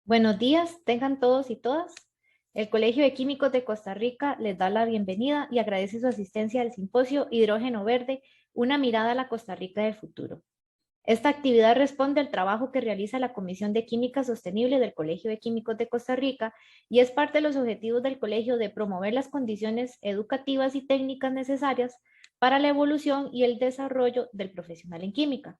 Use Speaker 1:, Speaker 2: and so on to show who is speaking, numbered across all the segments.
Speaker 1: Buenos días, tengan todos y todas. El Colegio de Químicos de Costa Rica les da la bienvenida y agradece su asistencia al simposio Hidrógeno Verde, una mirada a la Costa Rica del futuro. Esta actividad responde al trabajo que realiza la Comisión de Química Sostenible del Colegio de Químicos de Costa Rica y es parte de los objetivos del colegio de promover las condiciones educativas y técnicas necesarias para la evolución y el desarrollo del profesional en química,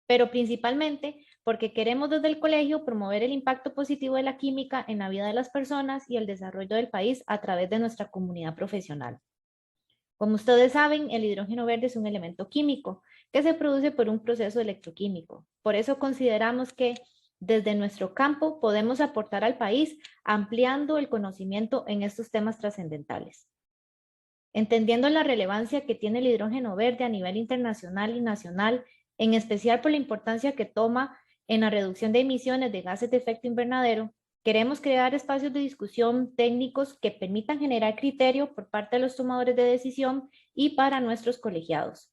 Speaker 1: pero principalmente porque queremos desde el colegio promover el impacto positivo de la química en la vida de las personas y el desarrollo del país a través de nuestra comunidad profesional. Como ustedes saben, el hidrógeno verde es un elemento químico que se produce por un proceso electroquímico. Por eso consideramos que desde nuestro campo podemos aportar al país ampliando el conocimiento en estos temas trascendentales. Entendiendo la relevancia que tiene el hidrógeno verde a nivel internacional y nacional, en especial por la importancia que toma en la reducción de emisiones de gases de efecto invernadero, queremos crear espacios de discusión técnicos que permitan generar criterio por parte de los tomadores de decisión y para nuestros colegiados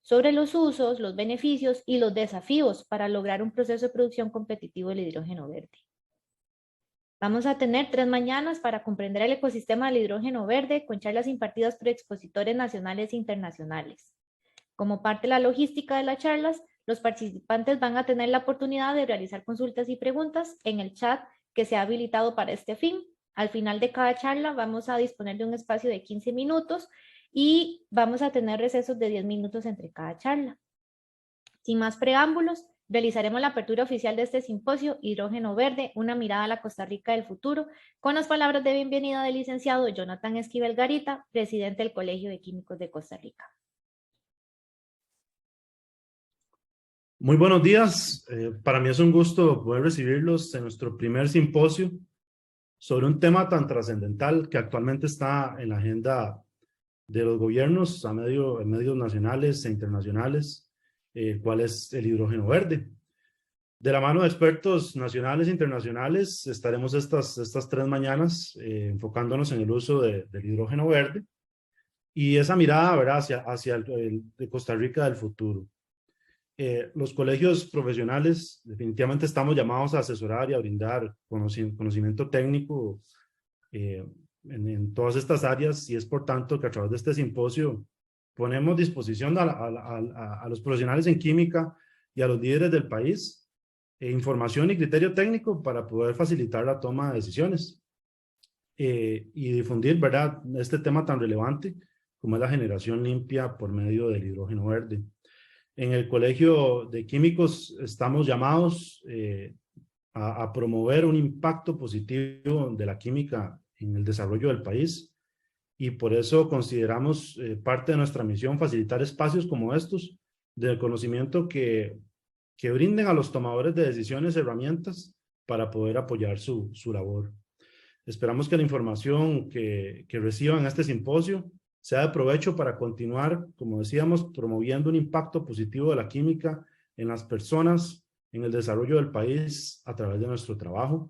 Speaker 1: sobre los usos, los beneficios y los desafíos para lograr un proceso de producción competitivo del hidrógeno verde. Vamos a tener 3 mañanas para comprender el ecosistema del hidrógeno verde con charlas impartidas por expositores nacionales e internacionales. Como parte de la logística de las charlas, los participantes van a tener la oportunidad de realizar consultas y preguntas en el chat que se ha habilitado para este fin. Al final de cada charla vamos a disponer de un espacio de 15 minutos y vamos a tener recesos de 10 minutos entre cada charla. Sin más preámbulos, realizaremos la apertura oficial de este simposio Hidrógeno Verde, una mirada a la Costa Rica del futuro, con las palabras de bienvenida del licenciado Jonathan Esquivel Garita, presidente del Colegio de Químicos de Costa Rica.
Speaker 2: Muy buenos días. Para mí es un gusto poder recibirlos en nuestro primer simposio sobre un tema tan trascendental que actualmente está en la agenda de los gobiernos en medios nacionales e internacionales, cuál es el hidrógeno verde. De la mano de expertos nacionales e internacionales estaremos estas 3 mañanas enfocándonos en el uso del hidrógeno verde y esa mirada, ¿verdad?, hacia el de Costa Rica del futuro. Los colegios profesionales definitivamente estamos llamados a asesorar y a brindar conocimiento técnico en todas estas áreas, y es por tanto que a través de este simposio ponemos disposición a los profesionales en química y a los líderes del país información y criterio técnico para poder facilitar la toma de decisiones y difundir, ¿verdad?, este tema tan relevante como es la generación limpia por medio del hidrógeno verde. En el Colegio de Químicos estamos llamados a promover un impacto positivo de la química en el desarrollo del país, y por eso consideramos parte de nuestra misión facilitar espacios como estos de conocimiento que brinden a los tomadores de decisiones herramientas para poder apoyar su labor. Esperamos que la información que reciban en este simposio sea de provecho para continuar, como decíamos, promoviendo un impacto positivo de la química en las personas, en el desarrollo del país a través de nuestro trabajo.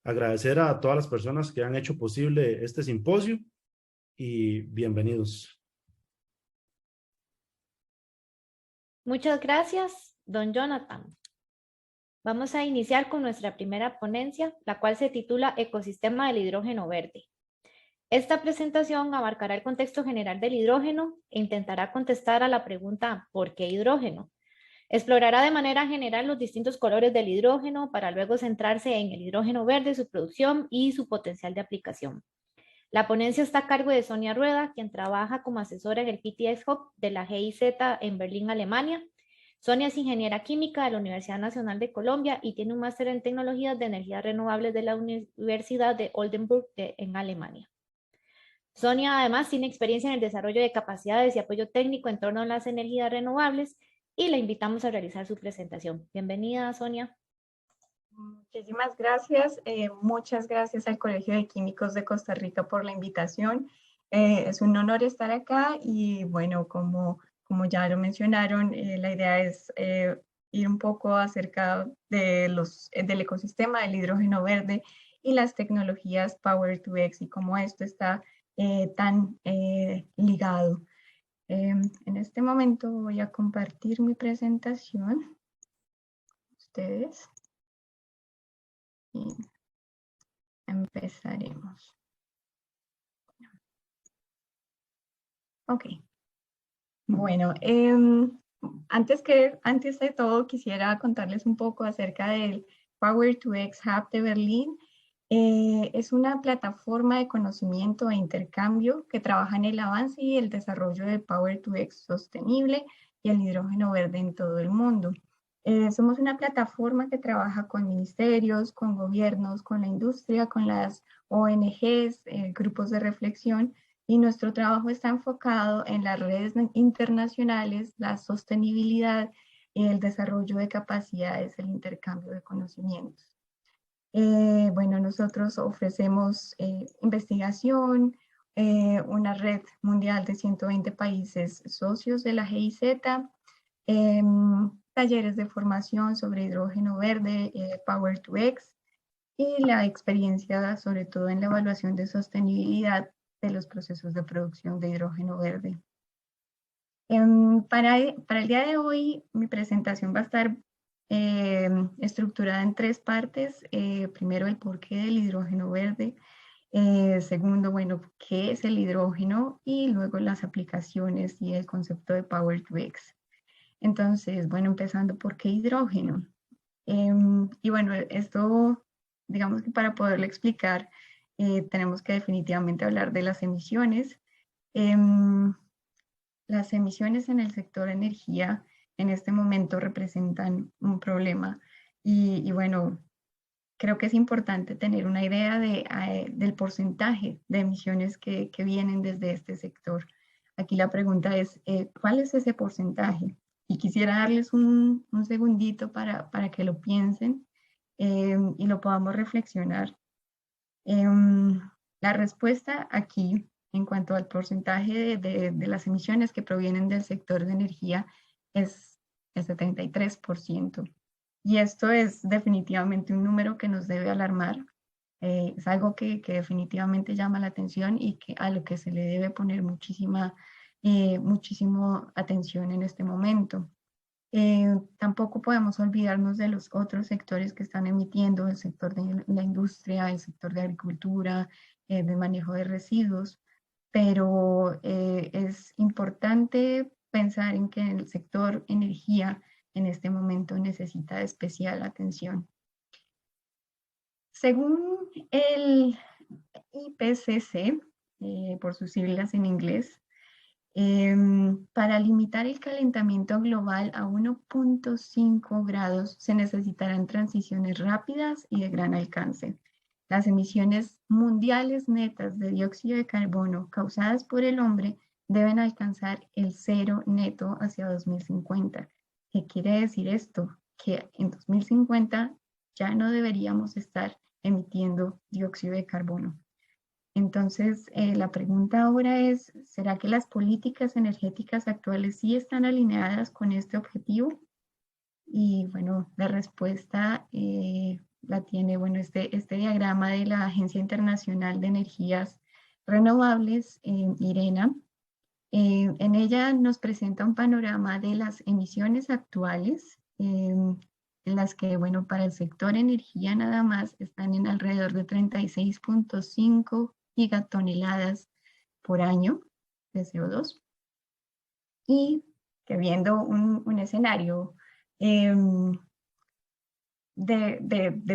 Speaker 2: Agradecer a todas las personas que han hecho posible este simposio y bienvenidos.
Speaker 1: Muchas gracias, don Jonathan. Vamos a iniciar con nuestra primera ponencia, la cual se titula Ecosistema del hidrógeno verde. Esta presentación abarcará el contexto general del hidrógeno e intentará contestar a la pregunta ¿por qué hidrógeno? Explorará de manera general los distintos colores del hidrógeno para luego centrarse en el hidrógeno verde, su producción y su potencial de aplicación. La ponencia está a cargo de Sonia Rueda, quien trabaja como asesora en el PTX Hub de la GIZ en Berlín, Alemania. Sonia es ingeniera química de la Universidad Nacional de Colombia y tiene un máster en tecnologías de energías renovables de la Universidad de Oldenburg en Alemania. Sonia además tiene experiencia en el desarrollo de capacidades y apoyo técnico en torno a las energías renovables y la invitamos a realizar su presentación. Bienvenida, Sonia.
Speaker 3: Muchísimas gracias. Muchas gracias al Colegio de Químicos de Costa Rica por la invitación. Es un honor estar acá y bueno, como ya lo mencionaron, la idea es ir un poco acerca de del ecosistema del hidrógeno verde y las tecnologías Power-to-X y cómo esto está tan ligado. En este momento voy a compartir mi presentación. Ustedes. y empezaremos. Ok. Bueno, antes de todo quisiera contarles un poco acerca del Power2X Hub de Berlín. Es una plataforma de conocimiento e intercambio que trabaja en el avance y el desarrollo del Power2X sostenible y el hidrógeno verde en todo el mundo. Somos una plataforma que trabaja con ministerios, con gobiernos, con la industria, con las ONGs, grupos de reflexión, y nuestro trabajo está enfocado en las redes internacionales, la sostenibilidad, el desarrollo de capacidades, el intercambio de conocimientos. Bueno, nosotros ofrecemos investigación, una red mundial de 120 países socios de la GIZ, talleres de formación sobre hidrógeno verde, Power2X, y la experiencia sobre todo en la evaluación de sostenibilidad de los procesos de producción de hidrógeno verde. Para el día de hoy, mi presentación va a estar estructurada en 3 partes. Primero, el porqué del hidrógeno verde. Segundo, bueno, qué es el hidrógeno, y luego las aplicaciones y el concepto de Power2X. Entonces, bueno, empezando, ¿por qué hidrógeno? Y bueno, esto, digamos que para poderlo explicar, tenemos que definitivamente hablar de las emisiones. Las emisiones en el sector energía en este momento representan un problema, y bueno, creo que es importante tener una idea del porcentaje de emisiones que vienen desde este sector. Aquí la pregunta es, ¿cuál es ese porcentaje? Y quisiera darles un segundito para que lo piensen y lo podamos reflexionar. La respuesta aquí, en cuanto al porcentaje de las emisiones que provienen del sector de energía, es el 73%. Y esto es definitivamente un número que nos debe alarmar. Es algo que definitivamente llama la atención y a lo que se le debe poner muchísima atención en este momento. Tampoco podemos olvidarnos de los otros sectores que están emitiendo, el sector de la industria, el sector de agricultura, de manejo de residuos, pero es importante pensar en que el sector energía en este momento necesita especial atención. Según el IPCC, por sus siglas en inglés, para limitar el calentamiento global a 1.5 grados se necesitarán transiciones rápidas y de gran alcance. Las emisiones mundiales netas de dióxido de carbono causadas por el hombre deben alcanzar el cero neto hacia 2050. ¿Qué quiere decir esto? Que en 2050 ya no deberíamos estar emitiendo dióxido de carbono. Entonces, la pregunta ahora es, ¿será que las políticas energéticas actuales sí están alineadas con este objetivo? Y bueno, la respuesta la tiene, bueno, este diagrama de la Agencia Internacional de Energías Renovables, IRENA. En ella nos presenta un panorama de las emisiones actuales, en las que, bueno, para el sector energía nada más están en alrededor de 36.5 gigatoneladas por año de CO2, y que viendo un escenario de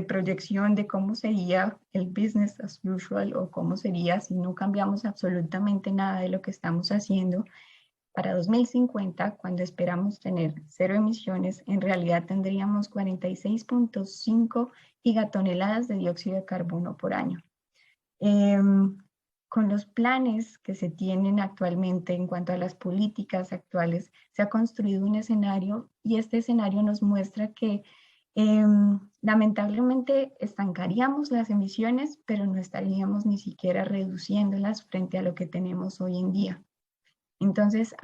Speaker 3: proyección de cómo sería el business as usual, o cómo sería si no cambiamos absolutamente nada de lo que estamos haciendo, para 2050, cuando esperamos tener cero emisiones, en realidad tendríamos 46.5 gigatoneladas de dióxido de carbono por año. Con los planes que se tienen actualmente en cuanto a las políticas actuales, se ha construido un escenario, y este escenario nos muestra que lamentablemente estancaríamos las emisiones, pero no estaríamos ni siquiera reduciéndolas frente a lo que tenemos hoy en día. Entonces,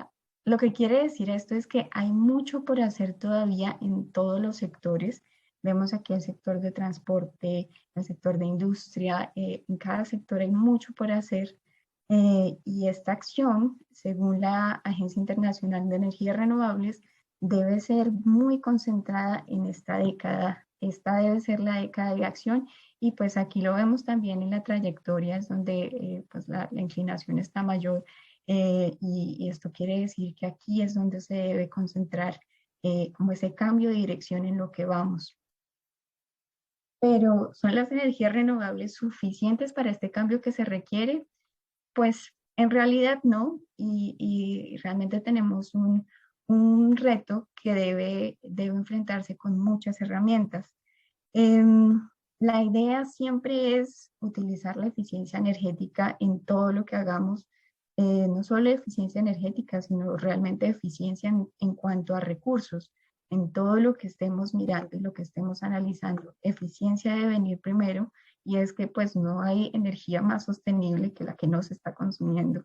Speaker 3: lo que quiere decir esto es que hay mucho por hacer todavía en todos los sectores. Vemos aquí el sector de transporte, el sector de industria, en cada sector hay mucho por hacer, y esta acción, según la Agencia Internacional de Energías Renovables, debe ser muy concentrada en esta década. Esta debe ser la década de acción, Y pues aquí lo vemos también en la trayectoria, es donde pues la inclinación está mayor, y esto quiere decir que aquí es donde se debe concentrar como ese cambio de dirección en lo que vamos. Pero ¿son las energías renovables suficientes para este cambio que se requiere? Pues en realidad no, y realmente tenemos un reto que debe enfrentarse con muchas herramientas. La idea siempre es utilizar la eficiencia energética en todo lo que hagamos, no solo eficiencia energética, sino realmente eficiencia en cuanto a recursos, en todo lo que estemos mirando y lo que estemos analizando. Eficiencia debe venir primero, y es que pues no hay energía más sostenible que la que no se está consumiendo.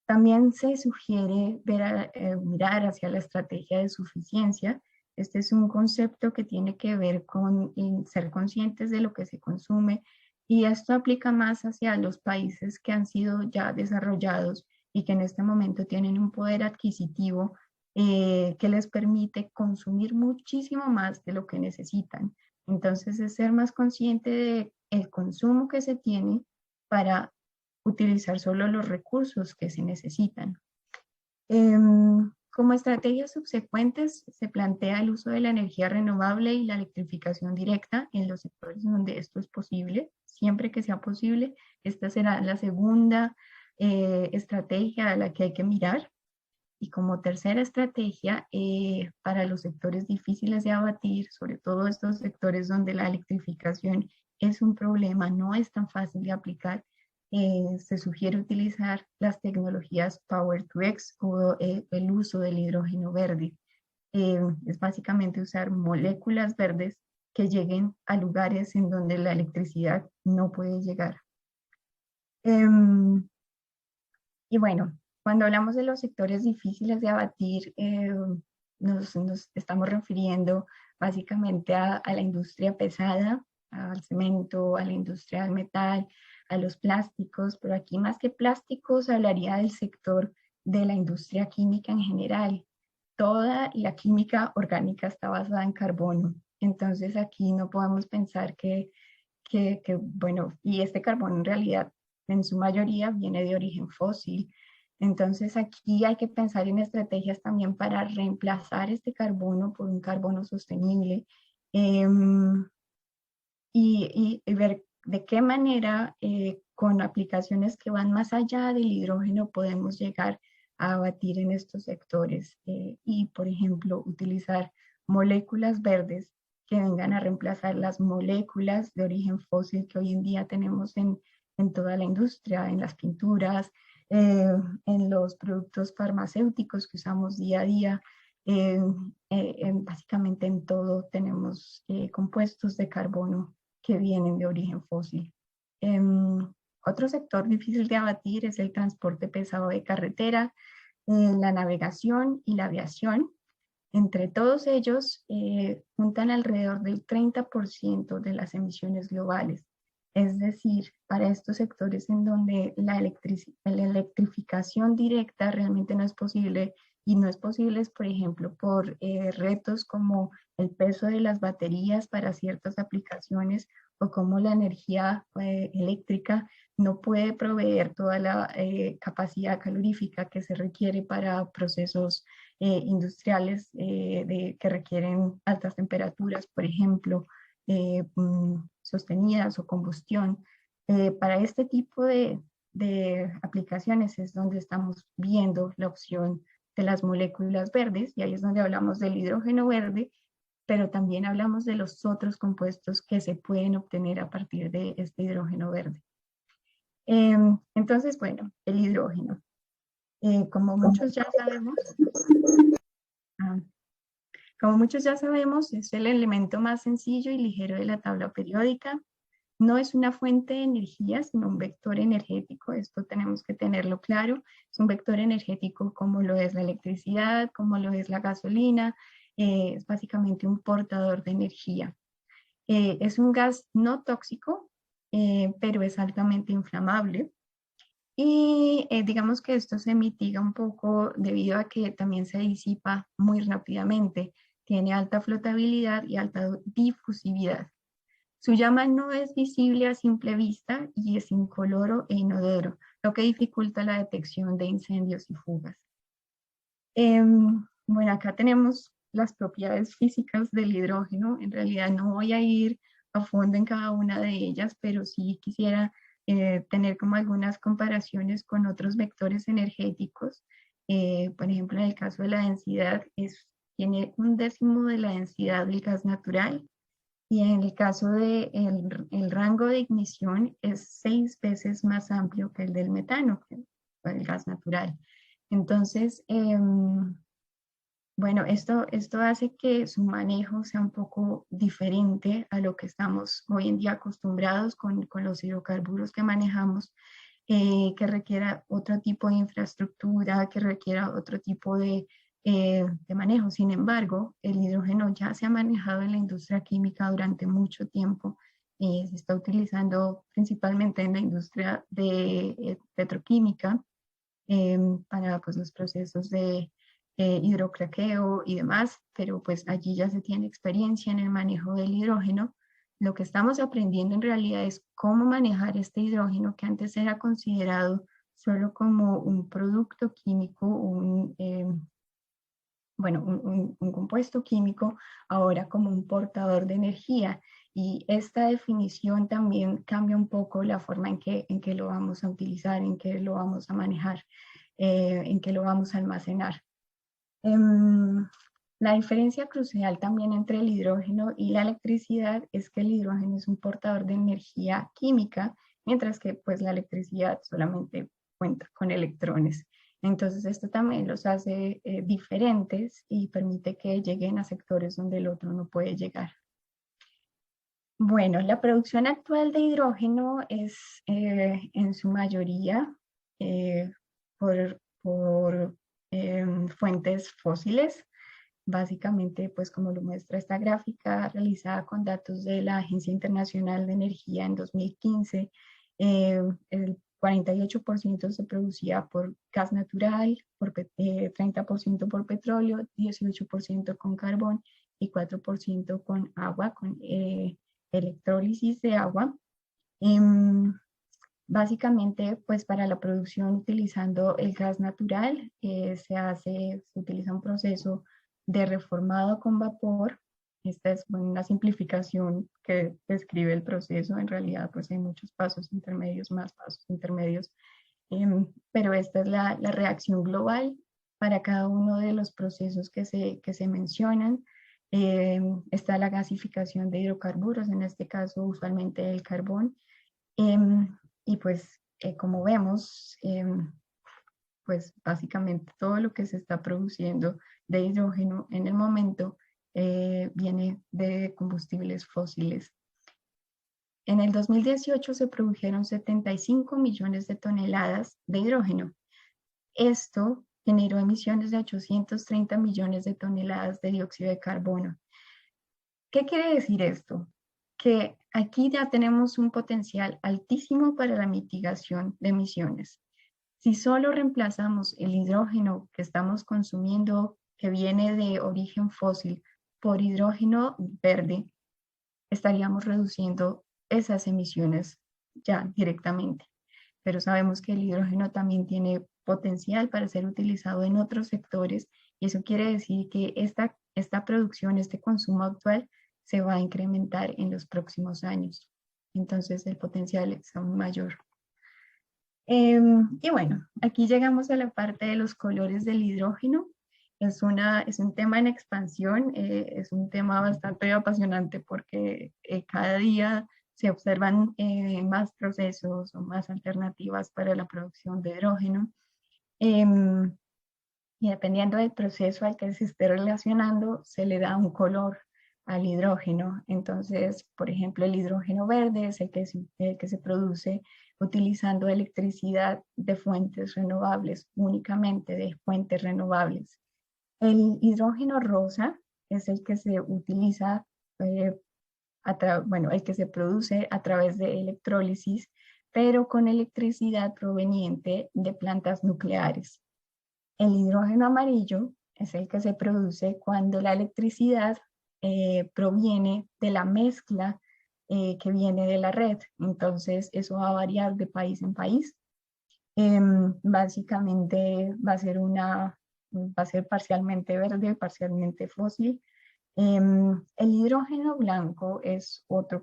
Speaker 3: También se sugiere mirar hacia la estrategia de suficiencia. Este es un concepto que tiene que ver con ser conscientes de lo que se consume, y esto aplica más hacia los países que han sido ya desarrollados y que en este momento tienen un poder adquisitivo que les permite consumir muchísimo más de lo que necesitan. Entonces es ser más consciente del consumo que se tiene para utilizar solo los recursos que se necesitan. Como estrategias subsecuentes, se plantea el uso de la energía renovable y la electrificación directa en los sectores donde esto es posible, siempre que sea posible. Esta será la segunda estrategia a la que hay que mirar. Y como tercera estrategia, para los sectores difíciles de abatir, sobre todo estos sectores donde la electrificación es un problema, no es tan fácil de aplicar, se sugiere utilizar las tecnologías Power to X o el uso del hidrógeno verde. Es básicamente usar moléculas verdes que lleguen a lugares en donde la electricidad no puede llegar. Y bueno, cuando hablamos de los sectores difíciles de abatir, nos estamos refiriendo básicamente a la industria pesada, al cemento, a la industria del metal, a los plásticos, pero aquí más que plásticos hablaría del sector de la industria química en general. Toda la química orgánica está basada en carbono, entonces aquí no podemos pensar bueno, y este carbono en realidad en su mayoría viene de origen fósil. Entonces aquí hay que pensar en estrategias también para reemplazar este carbono por un carbono sostenible, y ver de qué manera con aplicaciones que van más allá del hidrógeno podemos llegar a abatir en estos sectores, y por ejemplo utilizar moléculas verdes que vengan a reemplazar las moléculas de origen fósil que hoy en día tenemos en toda la industria, en las pinturas, en los productos farmacéuticos que usamos día a día. Básicamente en todo tenemos compuestos de carbono que vienen de origen fósil. Otro sector difícil de abatir es el transporte pesado de carretera, la navegación y la aviación. Entre todos ellos, juntan alrededor del 30% de las emisiones globales. Es decir, para estos sectores en donde la electrificación directa realmente no es posible, y no es posible, por ejemplo, por retos como el peso de las baterías para ciertas aplicaciones, o como la energía eléctrica no puede proveer toda la capacidad calorífica que se requiere para procesos industriales que requieren altas temperaturas, por ejemplo, sostenidas o combustión. Para este tipo de aplicaciones es donde estamos viendo la opción de las moléculas verdes, y ahí es donde hablamos del hidrógeno verde, pero también hablamos de los otros compuestos que se pueden obtener a partir de este hidrógeno verde. Entonces, bueno, el hidrógeno. Como muchos ya sabemos, es el elemento más sencillo y ligero de la tabla periódica. No es una fuente de energía, sino un vector energético. Esto tenemos que tenerlo claro. Es un vector energético como lo es la electricidad, como lo es la gasolina. Es básicamente un portador de energía. Es un gas no tóxico, pero es altamente inflamable. Y digamos que esto se mitiga un poco debido a que también se disipa muy rápidamente. Tiene alta flotabilidad y alta difusividad. Su llama no es visible a simple vista y es incoloro e inodoro, lo que dificulta la detección de incendios y fugas. Bueno, acá tenemos las propiedades físicas del hidrógeno. En realidad no voy a ir a fondo en cada una de ellas, pero sí quisiera tener como algunas comparaciones con otros vectores energéticos. Por ejemplo, en el caso de la densidad, tiene 1/10 de la densidad del gas natural, y en el caso de el rango de ignición es 6 veces más amplio que el del metano, que el gas natural. Entonces, bueno, esto hace que su manejo sea un poco diferente a lo que estamos hoy en día acostumbrados con los hidrocarburos que manejamos, que requiera otro tipo de infraestructura, que requiera otro tipo de manejo. Sin embargo, el hidrógeno ya se ha manejado en la industria química durante mucho tiempo. Se está utilizando principalmente en la industria de petroquímica, para pues, los procesos de hidrocraqueo y demás, pero pues allí ya se tiene experiencia en el manejo del hidrógeno. Lo que estamos aprendiendo en realidad es cómo manejar este hidrógeno que antes era considerado solo como un producto químico, un compuesto químico, ahora como un portador de energía. Y esta definición también cambia un poco la forma en que lo vamos a utilizar, en que lo vamos a manejar, en que lo vamos a almacenar. La diferencia crucial también entre el hidrógeno y la electricidad es que el hidrógeno es un portador de energía química, mientras que pues la electricidad solamente cuenta con electrones. Entonces esto también los hace diferentes y permite que lleguen a sectores donde el otro no puede llegar. Bueno, la producción actual de hidrógeno es en su mayoría por fuentes fósiles. Básicamente, pues como lo muestra esta gráfica realizada con datos de la Agencia Internacional de Energía en 2015, el 48% se producía por gas natural, 30% por petróleo, 18% con carbón y 4% con agua, con electrólisis de agua. Básicamente, pues para la producción utilizando el gas natural, se utiliza un proceso de reformado con vapor. Esta es una simplificación que describe el proceso. En realidad, pues hay muchos pasos intermedios, más pasos intermedios, pero esta es la reacción global para cada uno de los procesos que se mencionan. Está la gasificación de hidrocarburos, en este caso usualmente el carbón. Y pues como vemos, pues básicamente todo lo que se está produciendo de hidrógeno en el momento viene de combustibles fósiles. En el 2018 se produjeron 75 millones de toneladas de hidrógeno. Esto generó emisiones de 830 millones de toneladas de dióxido de carbono. ¿Qué quiere decir esto? Que aquí ya tenemos un potencial altísimo para la mitigación de emisiones. Si solo reemplazamos el hidrógeno que estamos consumiendo, que viene de origen fósil, por hidrógeno verde, estaríamos reduciendo esas emisiones ya directamente. Pero sabemos que el hidrógeno también tiene potencial para ser utilizado en otros sectores, y eso quiere decir que esta producción, este consumo actual, se va a incrementar en los próximos años. Entonces el potencial es aún mayor. Y bueno, aquí llegamos a la parte de los colores del hidrógeno. Es un tema en expansión, es un tema bastante apasionante porque cada día se observan más procesos o más alternativas para la producción de hidrógeno. Y dependiendo del proceso al que se esté relacionando, se le da un color al hidrógeno. Entonces, por ejemplo, el hidrógeno verde es el que se produce utilizando electricidad de fuentes renovables, únicamente de fuentes renovables. El hidrógeno rosa es el que se utiliza, el que se produce a través de electrólisis, pero con electricidad proveniente de plantas nucleares. El hidrógeno amarillo es el que se produce cuando la electricidad proviene de la mezcla que viene de la red. Entonces, eso va a variar de país en país. Básicamente va a ser parcialmente verde, parcialmente fósil. El hidrógeno blanco es otro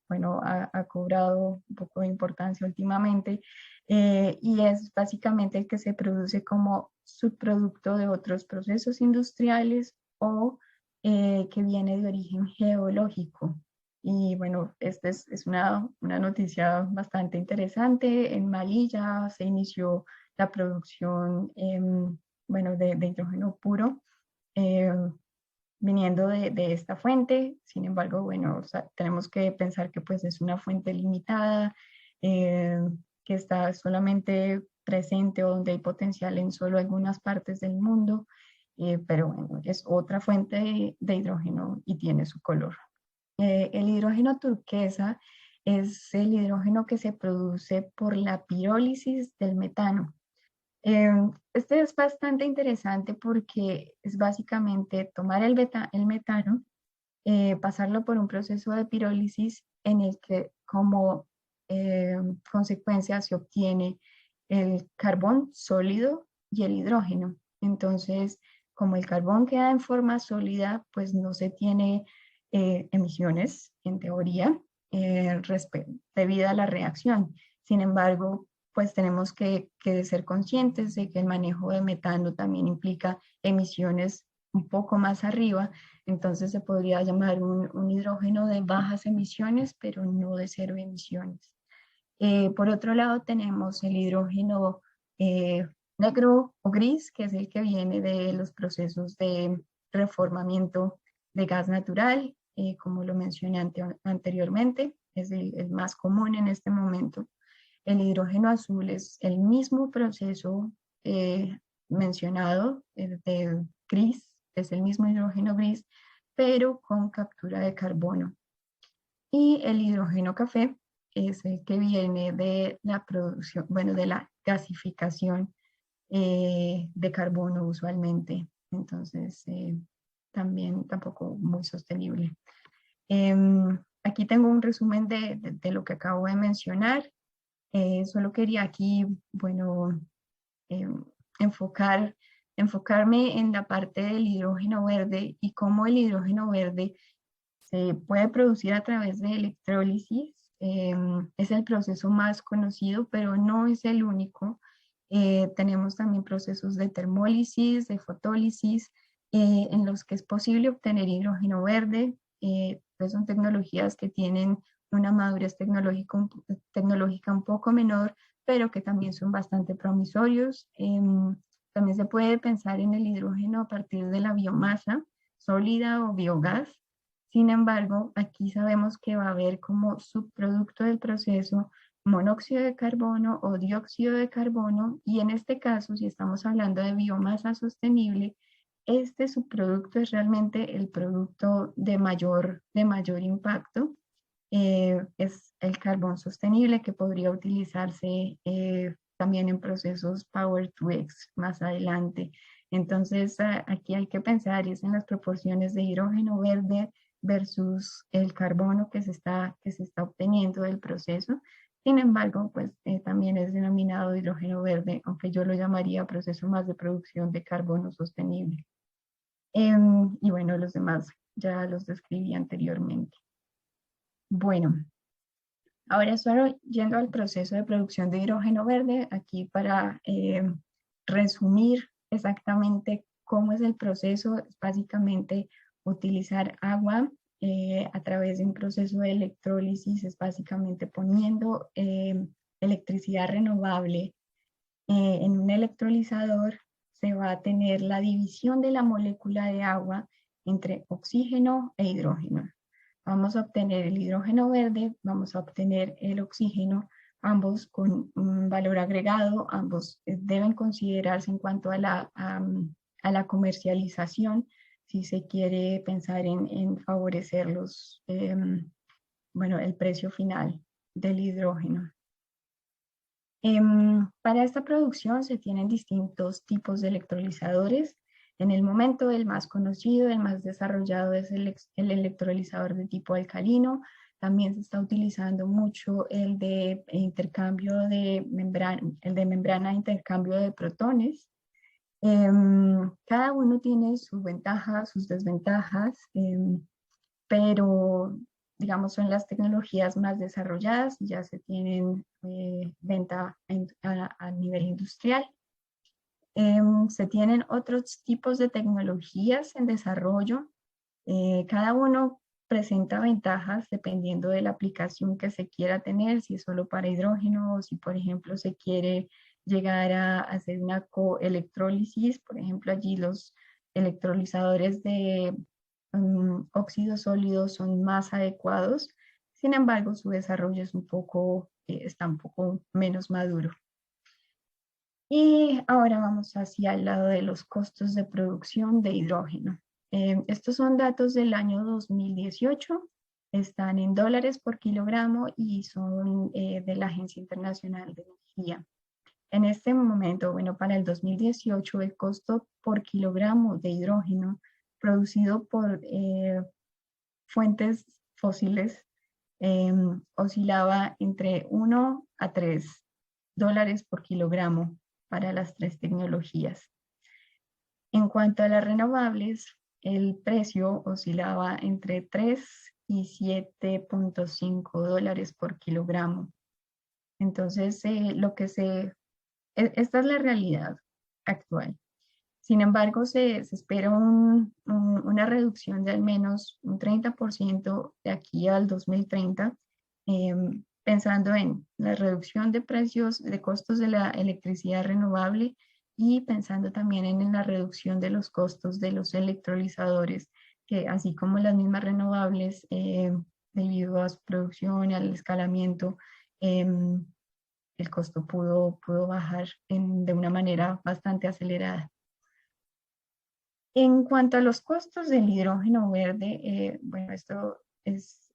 Speaker 3: bueno, ha cobrado un poco de importancia últimamente, y es básicamente el que se produce como subproducto de otros procesos industriales o que viene de origen geológico. Y bueno, esta es una noticia bastante interesante. En Malí ya se inició la producción, bueno, de hidrógeno puro, eh, viniendo de esta fuente. Sin embargo, bueno, o sea, tenemos que pensar que pues es una fuente limitada, eh, que está solamente presente o donde hay potencial en solo algunas partes del mundo, pero bueno, es otra fuente de hidrógeno y tiene su color. El hidrógeno turquesa es el hidrógeno que se produce por la pirólisis del metano. Este es bastante interesante porque es básicamente tomar el metano, pasarlo por un proceso de pirólisis en el que como consecuencia se obtiene el carbón sólido y el hidrógeno. Entonces, como el carbón queda en forma sólida, pues no se tiene emisiones, en teoría, debido a la reacción. Sin embargo, pues tenemos que ser conscientes de que el manejo de metano también implica emisiones un poco más arriba. Entonces se podría llamar un hidrógeno de bajas emisiones, pero no de cero emisiones. Por otro lado, tenemos el hidrógeno negro o gris, que es el que viene de los procesos de reformamiento de gas natural, como lo mencioné anteriormente, es el más común en este momento. El hidrógeno azul es el mismo proceso mencionado, de gris, es el mismo hidrógeno gris, pero con captura de carbono. Y el hidrógeno café es el que viene de la producción, bueno, de la gasificación de carbono usualmente. Entonces, también tampoco muy sostenible. Aquí tengo un resumen de lo que acabo de mencionar. Solo quería aquí, bueno, eh, enfocarme en la parte del hidrógeno verde y cómo el hidrógeno verde se puede producir a través de electrólisis. Es el proceso más conocido, pero no es el único. Tenemos también procesos de termólisis, de fotólisis, en los que es posible obtener hidrógeno verde. Pues son tecnologías que tienen una madurez tecnológica un poco menor, pero que también son bastante promisorios. También se puede pensar en el hidrógeno a partir de la biomasa sólida o biogás. Sin embargo, aquí sabemos que va a haber como subproducto del proceso monóxido de carbono o dióxido de carbono, y en este caso, si estamos hablando de biomasa sostenible, este subproducto es realmente el producto de mayor impacto. Es el carbón sostenible, que podría utilizarse también en procesos Power to X más adelante. Entonces, aquí hay que pensar es en las proporciones de hidrógeno verde versus el carbono que se está obteniendo del proceso. Sin embargo, pues también es denominado hidrógeno verde, aunque yo lo llamaría proceso más de producción de carbono sostenible. Y bueno, los demás ya los describí anteriormente. Bueno, ahora solo yendo al proceso de producción de hidrógeno verde, aquí para resumir exactamente cómo es el proceso, es básicamente utilizar agua a través de un proceso de electrólisis, es básicamente poniendo electricidad renovable en un electrolizador. Se va a tener la división de la molécula de agua entre oxígeno e hidrógeno. Vamos a obtener el hidrógeno verde, vamos a obtener el oxígeno, ambos con un valor agregado, ambos deben considerarse en cuanto a la comercialización, si se quiere pensar en favorecer bueno, el precio final del hidrógeno. Para esta producción se tienen distintos tipos de electrolizadores. En el momento, el más conocido, el más desarrollado es el electrolizador de tipo alcalino. También se está utilizando mucho el de intercambio de membrana, el de membrana de intercambio de protones. Cada uno tiene sus ventajas, sus desventajas, pero digamos son las tecnologías más desarrolladas y ya se tienen venta a nivel industrial. Se tienen otros tipos de tecnologías en desarrollo. Cada uno presenta ventajas dependiendo de la aplicación que se quiera tener, si es solo para hidrógeno o si, por ejemplo, se quiere llegar a hacer una coelectrólisis. Por ejemplo, allí los electrolizadores de óxidos sólidos son más adecuados. Sin embargo, su desarrollo es está un poco menos maduro. Y ahora vamos hacia el lado de los costos de producción de hidrógeno. Estos son datos del año 2018, están en dólares por kilogramo y son de la Agencia Internacional de Energía. En este momento, bueno, para el 2018, el costo por kilogramo de hidrógeno producido por fuentes fósiles oscilaba entre 1 a 3 dólares por kilogramo para las tres tecnologías. En cuanto a las renovables, el precio oscilaba entre 3 y 7.5 dólares por kilogramo. Entonces, esta es la realidad actual. Sin embargo, se espera una reducción de al menos un 30% de aquí al 2030, pensando en la reducción de precios, de costos de la electricidad renovable y pensando también en la reducción de los costos de los electrolizadores, que así como las mismas renovables, debido a su producción y al escalamiento, el costo pudo bajar de una manera bastante acelerada. En cuanto a los costos del hidrógeno verde, bueno, esto es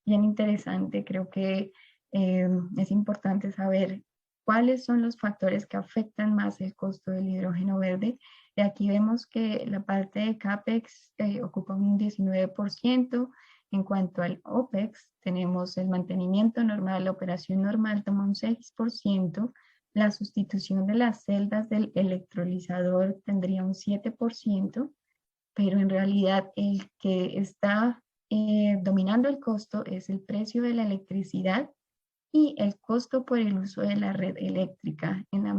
Speaker 3: bien interesante. Creo que es importante saber cuáles son los factores que afectan más el costo del hidrógeno verde. Y aquí vemos que la parte de CAPEX ocupa un 19%. En cuanto al OPEX, tenemos el mantenimiento normal, la operación normal toma un 6%. La sustitución de las celdas del electrolizador tendría un 7%, pero en realidad el que está dominando el costo es el precio de la electricidad y el costo por el uso de la red eléctrica en la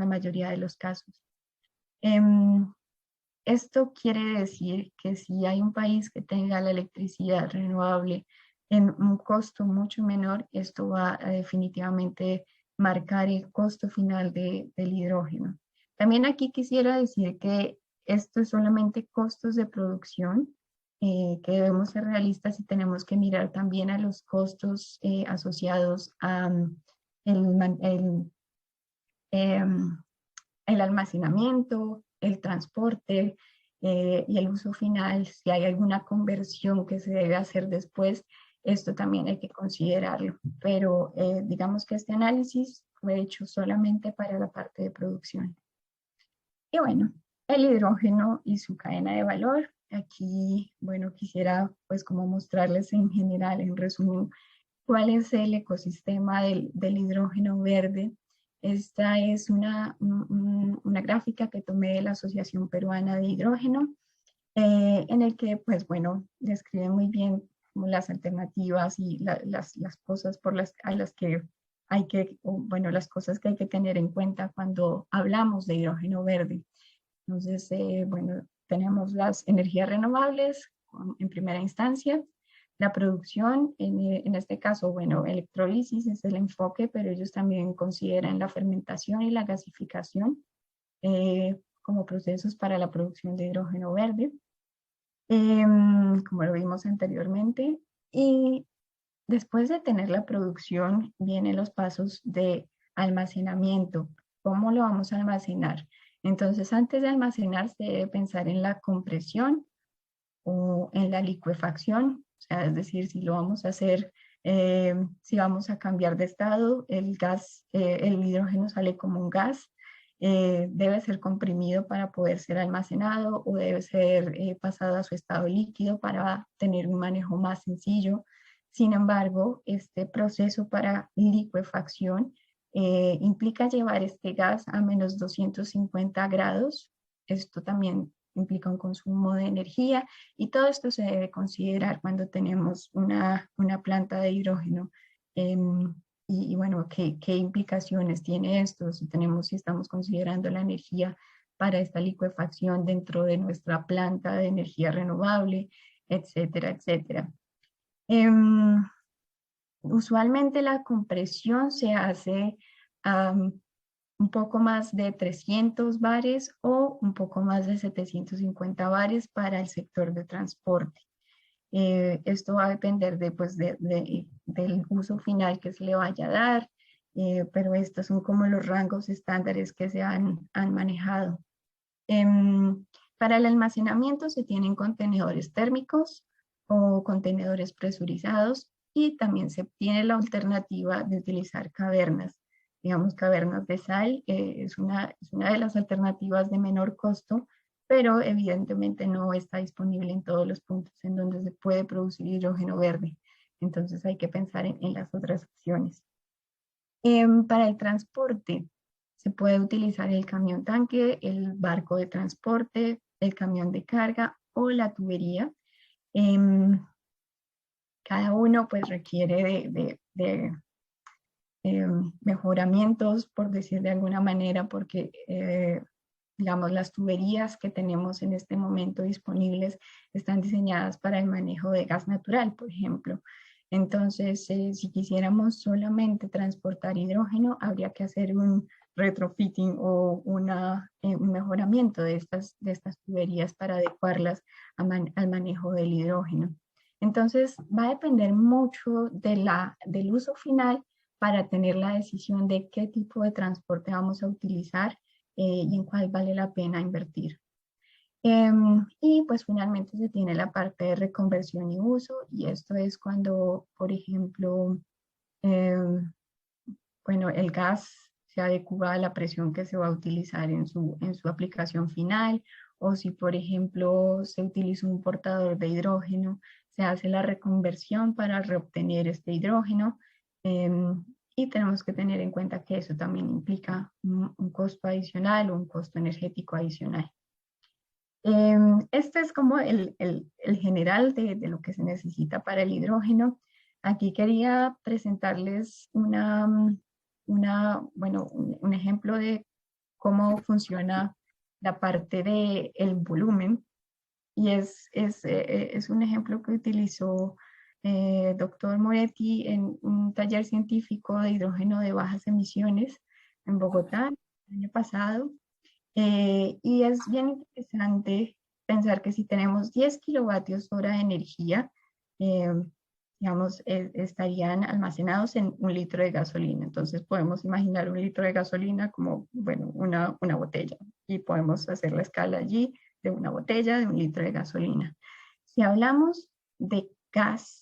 Speaker 3: mayoría de los casos. Esto quiere decir que si hay un país que tenga la electricidad renovable en un costo mucho menor, esto va a definitivamente marcar el costo final del hidrógeno. También aquí quisiera decir que esto es solamente costos de producción, que debemos ser realistas y tenemos que mirar también a los costos asociados a el almacenamiento, el transporte y el uso final. Si hay alguna conversión que se debe hacer después, esto también hay que considerarlo. Pero digamos que este análisis fue hecho solamente para la parte de producción. Y bueno, el hidrógeno y su cadena de valor. Aquí, bueno, quisiera pues como mostrarles en general, en resumen, cuál es el ecosistema del hidrógeno verde. Esta es una gráfica que tomé de la Asociación Peruana de Hidrógeno, en el que, pues bueno, describe muy bien como las alternativas y las cosas a las que hay que, bueno, las cosas que hay que tener en cuenta cuando hablamos de hidrógeno verde. Entonces, bueno, tenemos las energías renovables en primera instancia. La producción, en este caso, bueno, electrólisis es el enfoque, pero ellos también consideran la fermentación y la gasificación como procesos para la producción de hidrógeno verde, como lo vimos anteriormente. Y después de tener la producción, vienen los pasos de almacenamiento. ¿Cómo lo vamos a almacenar? Entonces, antes de almacenar, se debe pensar en la compresión o en la licuefacción. O sea, es decir, si lo vamos a hacer, si vamos a cambiar de estado, el hidrógeno sale como un gas. debe ser comprimido para poder ser almacenado o debe ser pasado a su estado líquido para tener un manejo más sencillo. Sin embargo, este proceso para licuefacción implica llevar este gas a menos 250 grados. Esto también implica un consumo de energía y todo esto se debe considerar cuando tenemos una planta de hidrógeno. Y bueno, ¿qué implicaciones tiene esto? Si estamos considerando la energía para esta licuefacción dentro de nuestra planta de energía renovable, etcétera, etcétera. Usualmente la compresión se hace un poco más de 300 bares o un poco más de 750 bares para el sector de transporte. Esto va a depender del uso final que se le vaya a dar, pero estos son como los rangos estándares que se han manejado. Para el almacenamiento se tienen contenedores térmicos o contenedores presurizados y también se tiene la alternativa de utilizar cavernas. Digamos, cavernas de sal es una de las alternativas de menor costo, pero evidentemente no está disponible en todos los puntos en donde se puede producir hidrógeno verde. Entonces hay que pensar en las otras opciones. Para el transporte se puede utilizar el camión tanque, el barco de transporte, el camión de carga o la tubería. Cada uno pues requiere de mejoramientos, por decir de alguna manera, porque digamos, las tuberías que tenemos en este momento disponibles están diseñadas para el manejo de gas natural, por ejemplo. Entonces, si quisiéramos solamente transportar hidrógeno, habría que hacer un retrofitting o un mejoramiento de estas tuberías para adecuarlas al manejo del hidrógeno. Entonces, va a depender mucho del uso final para tener la decisión de qué tipo de transporte vamos a utilizar y en cuál vale la pena invertir. Y pues finalmente se tiene la parte de reconversión y uso, y esto es cuando, por ejemplo, bueno, el gas se adecua a la presión que se va a utilizar en su aplicación final, o si, por ejemplo, se utiliza un portador de hidrógeno, se hace la reconversión para reobtener este hidrógeno. Y tenemos que tener en cuenta que eso también implica un costo adicional o un costo energético adicional. Este es como el general de lo que se necesita para el hidrógeno. Aquí quería presentarles un ejemplo de cómo funciona la parte del volumen. Y es un ejemplo que utilizó doctor Moretti en un taller científico de hidrógeno de bajas emisiones en Bogotá el año pasado. Y es bien interesante pensar que si tenemos 10 kilovatios hora de energía, digamos, estarían almacenados en 1 litro de gasolina. Entonces podemos imaginar 1 litro de gasolina como, bueno, una botella. Y podemos hacer la escala allí de una botella de 1 litro de gasolina. Si hablamos de gas,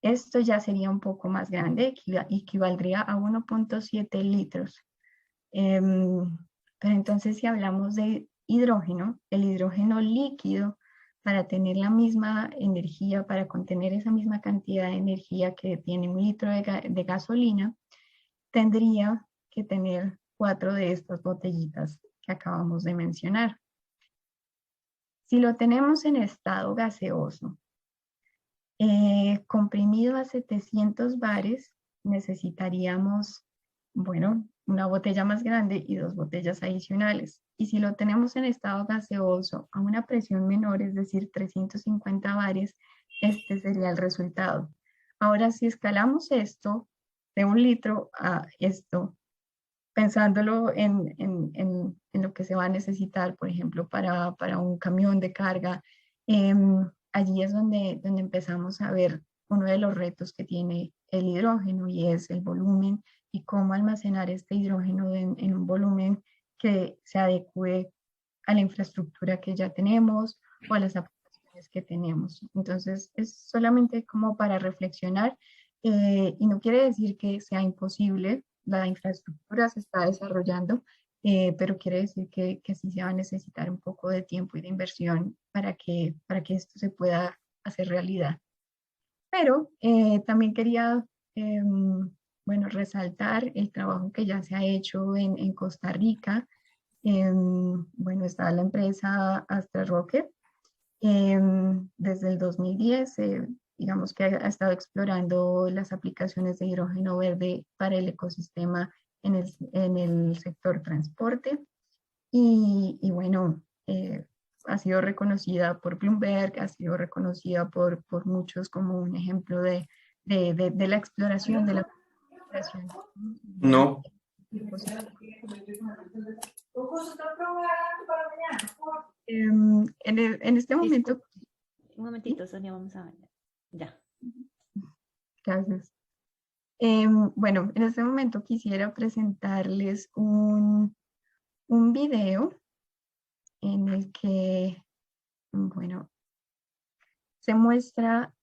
Speaker 3: esto ya sería un poco más grande, equivaldría a 1.7 litros. Pero entonces si hablamos de hidrógeno, el hidrógeno líquido, para tener la misma energía, para contener esa misma cantidad de energía que tiene 1 litro de gasolina, tendría que tener 4 de estas botellitas que acabamos de mencionar. Si lo tenemos en estado gaseoso, comprimido a 700 bares, necesitaríamos, bueno, una botella más grande y 2 botellas adicionales. Y si lo tenemos en estado gaseoso a una presión menor, es decir, 350 bares, este sería el resultado. Ahora, si escalamos esto de 1 litro a esto, pensándolo en lo que se va a necesitar, por ejemplo, para un camión de carga, allí es donde empezamos a ver uno de los retos que tiene el hidrógeno, y es el volumen y cómo almacenar este hidrógeno en un volumen que se adecue a la infraestructura que ya tenemos o a las aplicaciones que tenemos. Entonces, es solamente como para reflexionar, y no quiere decir que sea imposible. La infraestructura se está desarrollando, pero quiere decir que sí se va a necesitar un poco de tiempo y de inversión para que esto se pueda hacer realidad. Pero también quería, bueno, resaltar el trabajo que ya se ha hecho en Costa Rica. Bueno, está la empresa Astra Rocket. Desde el 2010, digamos que ha estado explorando las aplicaciones de hidrógeno verde para el ecosistema en el sector transporte. Y bueno, ha sido reconocida por Bloomberg, ha sido reconocida por muchos como un ejemplo de la exploración, de la exploración.
Speaker 4: No.
Speaker 3: En este momento...
Speaker 1: Un momentito, Sonia, vamos a ver. Ya.
Speaker 3: Gracias. Bueno, en este momento quisiera presentarles un video en el que, bueno, se muestra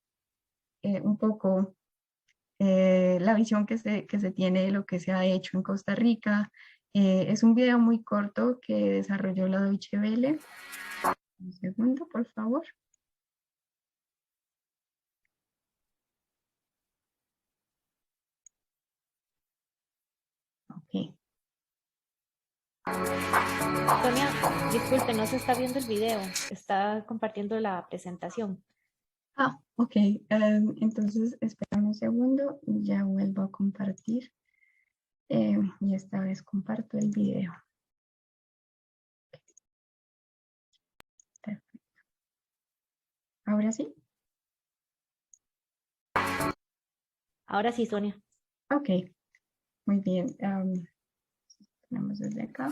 Speaker 3: un poco la visión que se tiene de lo que se ha hecho en Costa Rica. Es un video muy corto que desarrolló la Deutsche Welle. Un segundo, por favor. Ok.
Speaker 1: Sonia, disculpe, no se está viendo el video, está compartiendo la presentación.
Speaker 3: Ah, ok. Entonces, espérame un segundo, ya vuelvo a compartir. Y esta vez comparto el video. Perfecto. ¿Ahora sí?
Speaker 1: Ahora sí, Sonia.
Speaker 3: Ok, muy bien. Tenemos desde acá.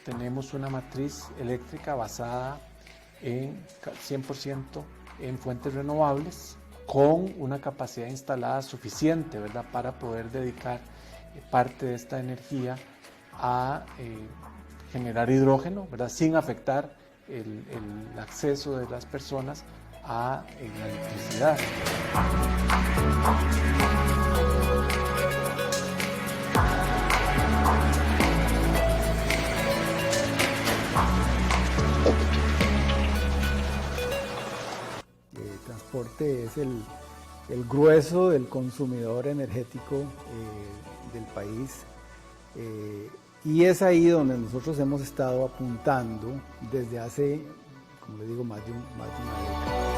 Speaker 4: Tenemos una matriz eléctrica basada en 100% en fuentes renovables con una capacidad instalada suficiente, ¿verdad?, para poder dedicar parte de esta energía a generar hidrógeno, ¿verdad?, sin afectar el acceso de las personas a la electricidad.
Speaker 5: Transporte es el grueso del consumidor energético del país, y es ahí donde nosotros hemos estado apuntando desde hace, como le digo, más de una década.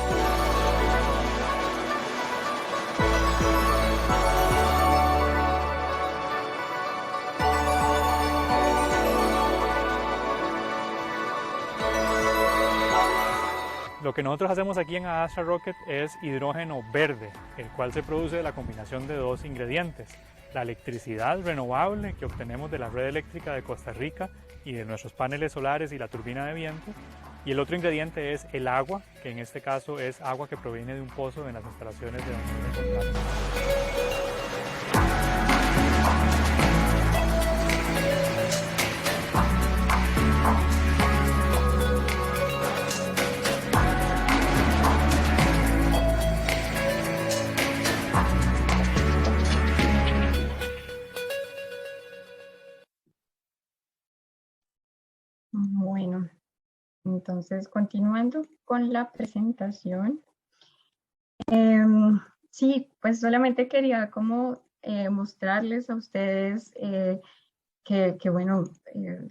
Speaker 6: Lo que nosotros hacemos aquí en Astra Rocket es hidrógeno verde, el cual se produce de la combinación de dos ingredientes: la electricidad renovable que obtenemos de la red eléctrica de Costa Rica y de nuestros paneles solares y la turbina de viento, y el otro ingrediente es el agua, que en este caso es agua que proviene de un pozo en las instalaciones de donde nos encontramos.
Speaker 3: Bueno, entonces continuando con la presentación. Sí, pues solamente quería como mostrarles a ustedes que bueno,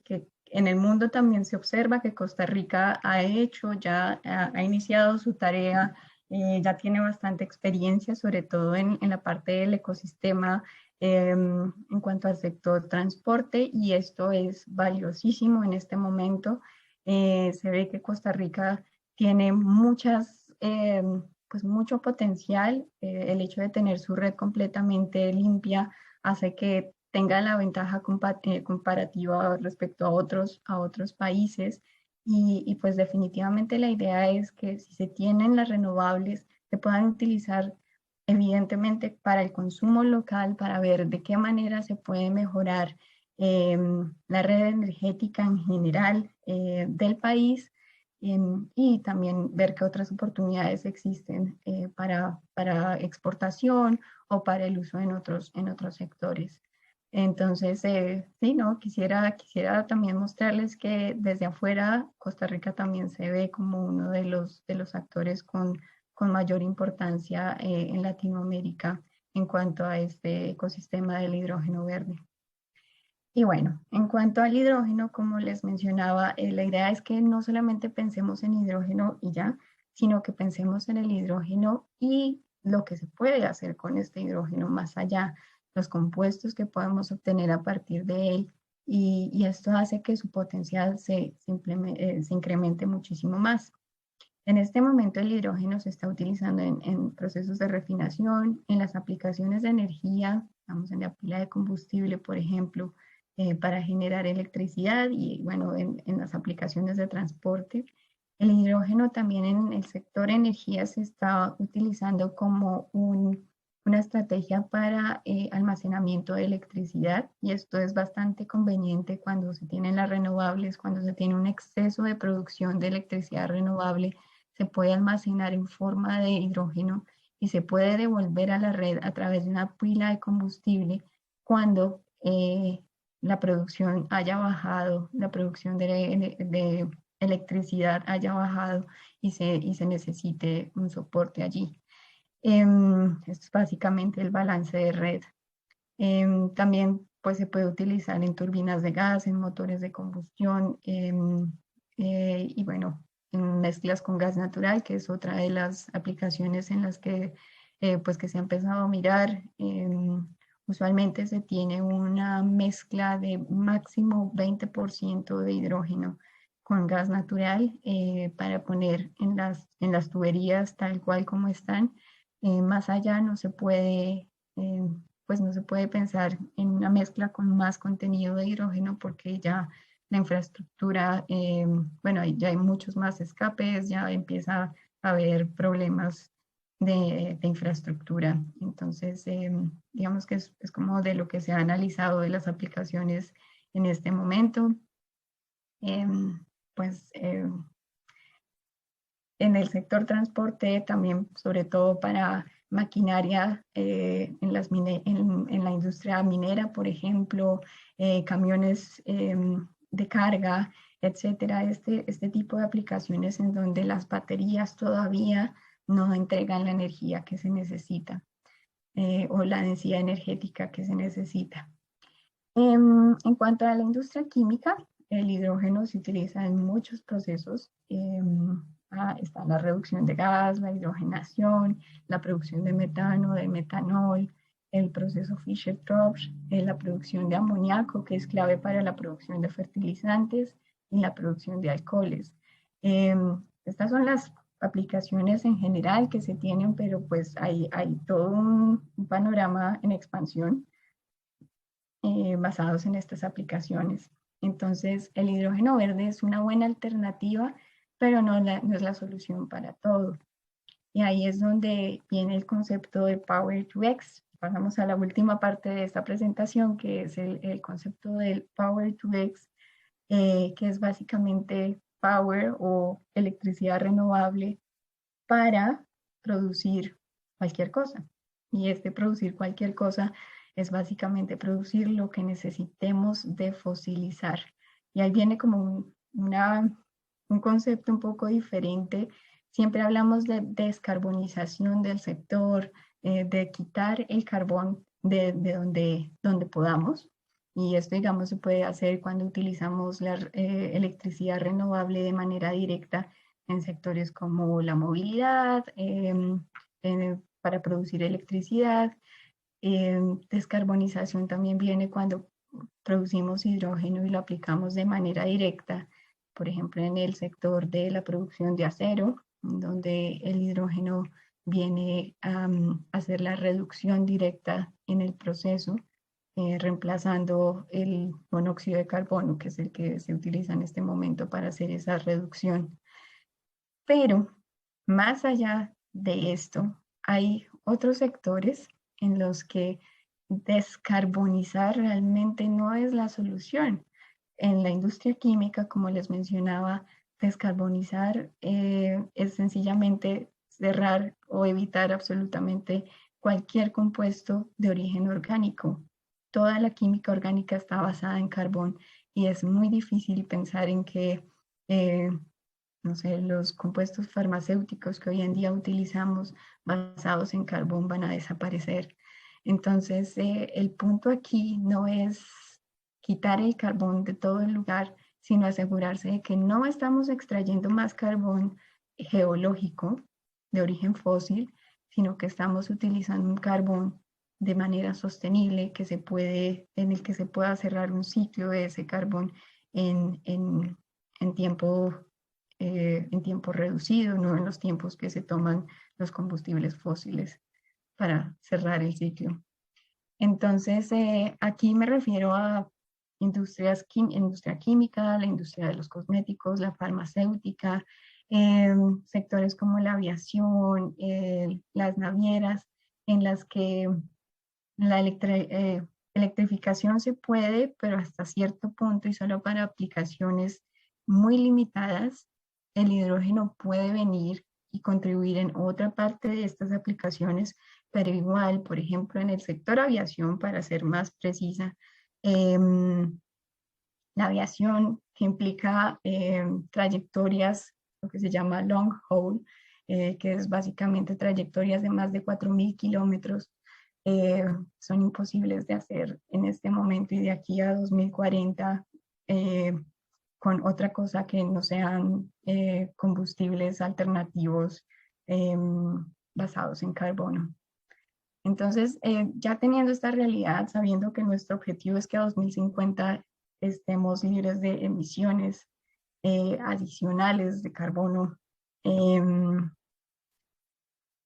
Speaker 3: que en el mundo también se observa que Costa Rica ha hecho, ya ha iniciado su tarea, ya tiene bastante experiencia, sobre todo en la parte del ecosistema en cuanto al sector transporte, y esto es valiosísimo en este momento. Se ve que Costa Rica tiene pues mucho potencial. El hecho de tener su red completamente limpia hace que tenga la ventaja comparativa respecto a otros países. Y pues definitivamente la idea es que si se tienen las renovables, se puedan utilizar evidentemente para el consumo local, para ver de qué manera se puede mejorar la red energética en general del país, y también ver qué otras oportunidades existen para exportación o para el uso en otros sectores. Entonces, sí, no, quisiera también mostrarles que desde afuera Costa Rica también se ve como uno de los actores con mayor importancia en Latinoamérica en cuanto a este ecosistema del hidrógeno verde. Y bueno, en cuanto al hidrógeno, como les mencionaba, la idea es que no solamente pensemos en hidrógeno y ya, sino que pensemos en el hidrógeno y lo que se puede hacer con este hidrógeno más allá, los compuestos que podemos obtener a partir de él, y esto hace que su potencial se incremente muchísimo más. En este momento el hidrógeno se está utilizando en procesos de refinación, en las aplicaciones de energía, estamos en la pila de combustible, por ejemplo, para generar electricidad, y bueno, en las aplicaciones de transporte. El hidrógeno también en el sector energía se está utilizando como una estrategia para almacenamiento de electricidad, y esto es bastante conveniente cuando se tienen las renovables, cuando se tiene un exceso de producción de electricidad renovable, se puede almacenar en forma de hidrógeno y se puede devolver a la red a través de una pila de combustible cuando la producción haya bajado, la producción de electricidad haya bajado y se necesite un soporte allí. Esto es básicamente el balance de red. También pues, se puede utilizar en turbinas de gas, en motores de combustión, y bueno, en mezclas con gas natural, que es otra de las aplicaciones en las que, pues, que se ha empezado a mirar. Usualmente se tiene una mezcla de máximo 20% de hidrógeno con gas natural para poner en las tuberías tal cual como están. Más allá no se puede, pues no se puede pensar en una mezcla con más contenido de hidrógeno, porque ya la infraestructura, bueno, ya hay muchos más escapes, ya empieza a haber problemas de infraestructura. Entonces, digamos que es como de lo que se ha analizado de las aplicaciones en este momento. Pues en el sector transporte también, sobre todo para maquinaria en la industria minera, por ejemplo, camiones de carga, etcétera, este tipo de aplicaciones en donde las baterías todavía no entregan la energía que se necesita o la densidad energética que se necesita. En cuanto a la industria química, el hidrógeno se utiliza en muchos procesos. Está la reducción de gas, la hidrogenación, la producción de metano, de metanol, el proceso Fischer-Tropsch, la producción de amoníaco, que es clave para la producción de fertilizantes, y la producción de alcoholes. Estas son las aplicaciones en general que se tienen, pero pues hay todo un panorama en expansión basados en estas aplicaciones. Entonces, el hidrógeno verde es una buena alternativa, pero no es la solución para todo. Y ahí es donde viene el concepto de Power to X. Pasamos a la última parte de esta presentación, que es el concepto del Power to X, que es básicamente power o electricidad renovable para producir cualquier cosa. Y producir cualquier cosa es básicamente producir lo que necesitemos de fosilizar. Y ahí viene como un concepto un poco diferente. Siempre hablamos de descarbonización del sector, de quitar el carbón de donde podamos. Y esto, digamos, se puede hacer cuando utilizamos la electricidad renovable de manera directa en sectores como la movilidad, para producir electricidad. Descarbonización también viene cuando producimos hidrógeno y lo aplicamos de manera directa, por ejemplo, en el sector de la producción de acero, donde el hidrógeno viene a hacer la reducción directa en el proceso reemplazando el monóxido de carbono, que es el que se utiliza en este momento para hacer esa reducción. Pero más allá de esto, hay otros sectores en los que descarbonizar realmente no es la solución. En la industria química, como les mencionaba, descarbonizar es sencillamente cerrar o evitar absolutamente cualquier compuesto de origen orgánico. Toda la química orgánica está basada en carbón y es muy difícil pensar en que no sé, los compuestos farmacéuticos que hoy en día utilizamos basados en carbón van a desaparecer. Entonces, el punto aquí no es quitar el carbón de todo el lugar, sino asegurarse de que no estamos extrayendo más carbón geológico de origen fósil, sino que estamos utilizando un carbón de manera sostenible en el que se pueda cerrar un ciclo de ese carbón en tiempo reducido, no en los tiempos que se toman los combustibles fósiles para cerrar el ciclo. Entonces, aquí me refiero a industria química, la industria de los cosméticos, la farmacéutica, sectores como la aviación, las navieras, en las que la electrificación se puede, pero hasta cierto punto y solo para aplicaciones muy limitadas. El hidrógeno puede venir y contribuir en otra parte de estas aplicaciones, pero igual, por ejemplo, en el sector aviación, para ser más precisa, la aviación que implica trayectorias, lo que se llama long haul, que es básicamente trayectorias de más de 4.000 kilómetros, son imposibles de hacer en este momento y de aquí a 2040 con otra cosa que no sean combustibles alternativos basados en carbono. Entonces, ya teniendo esta realidad, sabiendo que nuestro objetivo es que a 2050 estemos libres de emisiones adicionales de carbono,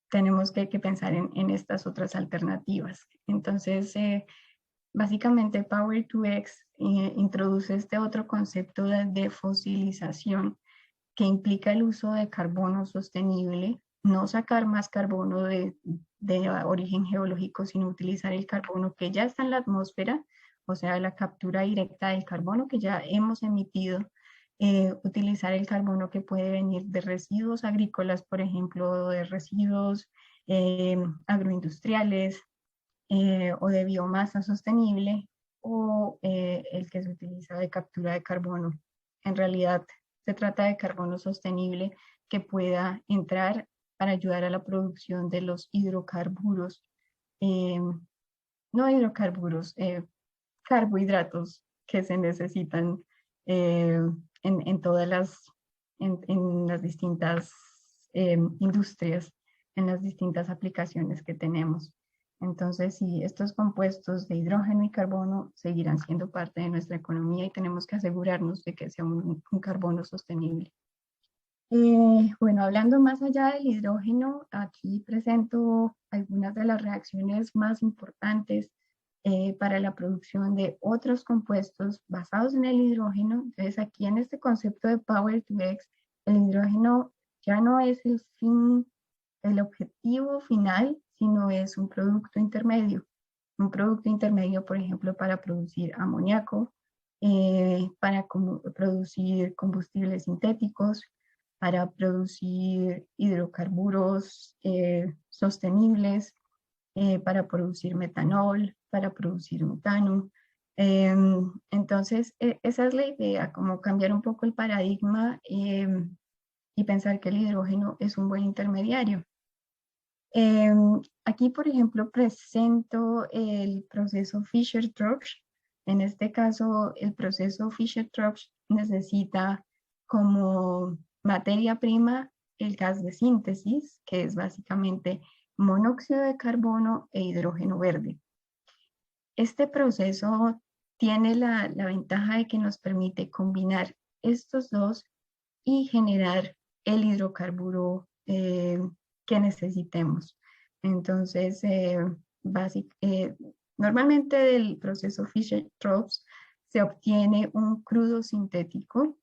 Speaker 3: tenemos que pensar en estas otras alternativas. Entonces, básicamente Power2X introduce este otro concepto de fosilización que implica el uso de carbono sostenible, no sacar más carbono de origen geológico, sino utilizar el carbono que ya está en la atmósfera, o sea, la captura directa del carbono que ya hemos emitido, utilizar el carbono que puede venir de residuos agrícolas, por ejemplo, de residuos agroindustriales o de biomasa sostenible, o el que se utiliza de captura de carbono. En realidad, se trata de carbono sostenible que pueda entrar para ayudar a la producción de los hidrocarburos, no hidrocarburos, carbohidratos que se necesitan en todas en las distintas industrias, en las distintas aplicaciones que tenemos. Entonces, sí, estos compuestos de hidrógeno y carbono seguirán siendo parte de nuestra economía y tenemos que asegurarnos de que sea un carbono sostenible. Bueno, hablando más allá del hidrógeno, aquí presento algunas de las reacciones más importantes para la producción de otros compuestos basados en el hidrógeno. Entonces, aquí en este concepto de Power2X, el hidrógeno ya no es el objetivo final, sino es un producto intermedio. Un producto intermedio, por ejemplo, para producir amoníaco, para producir combustibles sintéticos, para producir hidrocarburos sostenibles, para producir metanol, para producir metano. Entonces, esa es la idea, como cambiar un poco el paradigma y pensar que el hidrógeno es un buen intermediario. Aquí, por ejemplo, presento el proceso Fischer-Tropsch. En este caso, el proceso Fischer-Tropsch necesita como materia prima el gas de síntesis, que es básicamente monóxido de carbono e hidrógeno verde. Este proceso tiene la ventaja de que nos permite combinar estos dos y generar el hidrocarburo que necesitemos. Entonces, Normalmente del proceso Fischer-Tropsch se obtiene un crudo sintético.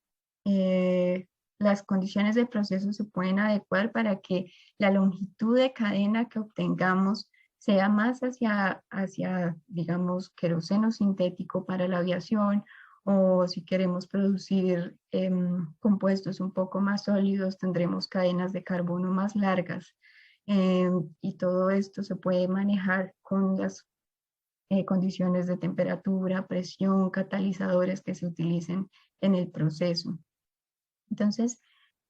Speaker 3: Las condiciones del proceso se pueden adecuar para que la longitud de cadena que obtengamos sea más hacia digamos, queroseno sintético para la aviación, o si queremos producir compuestos un poco más sólidos, tendremos cadenas de carbono más largas. Y todo esto se puede manejar con las condiciones de temperatura, presión, catalizadores que se utilicen en el proceso. Entonces,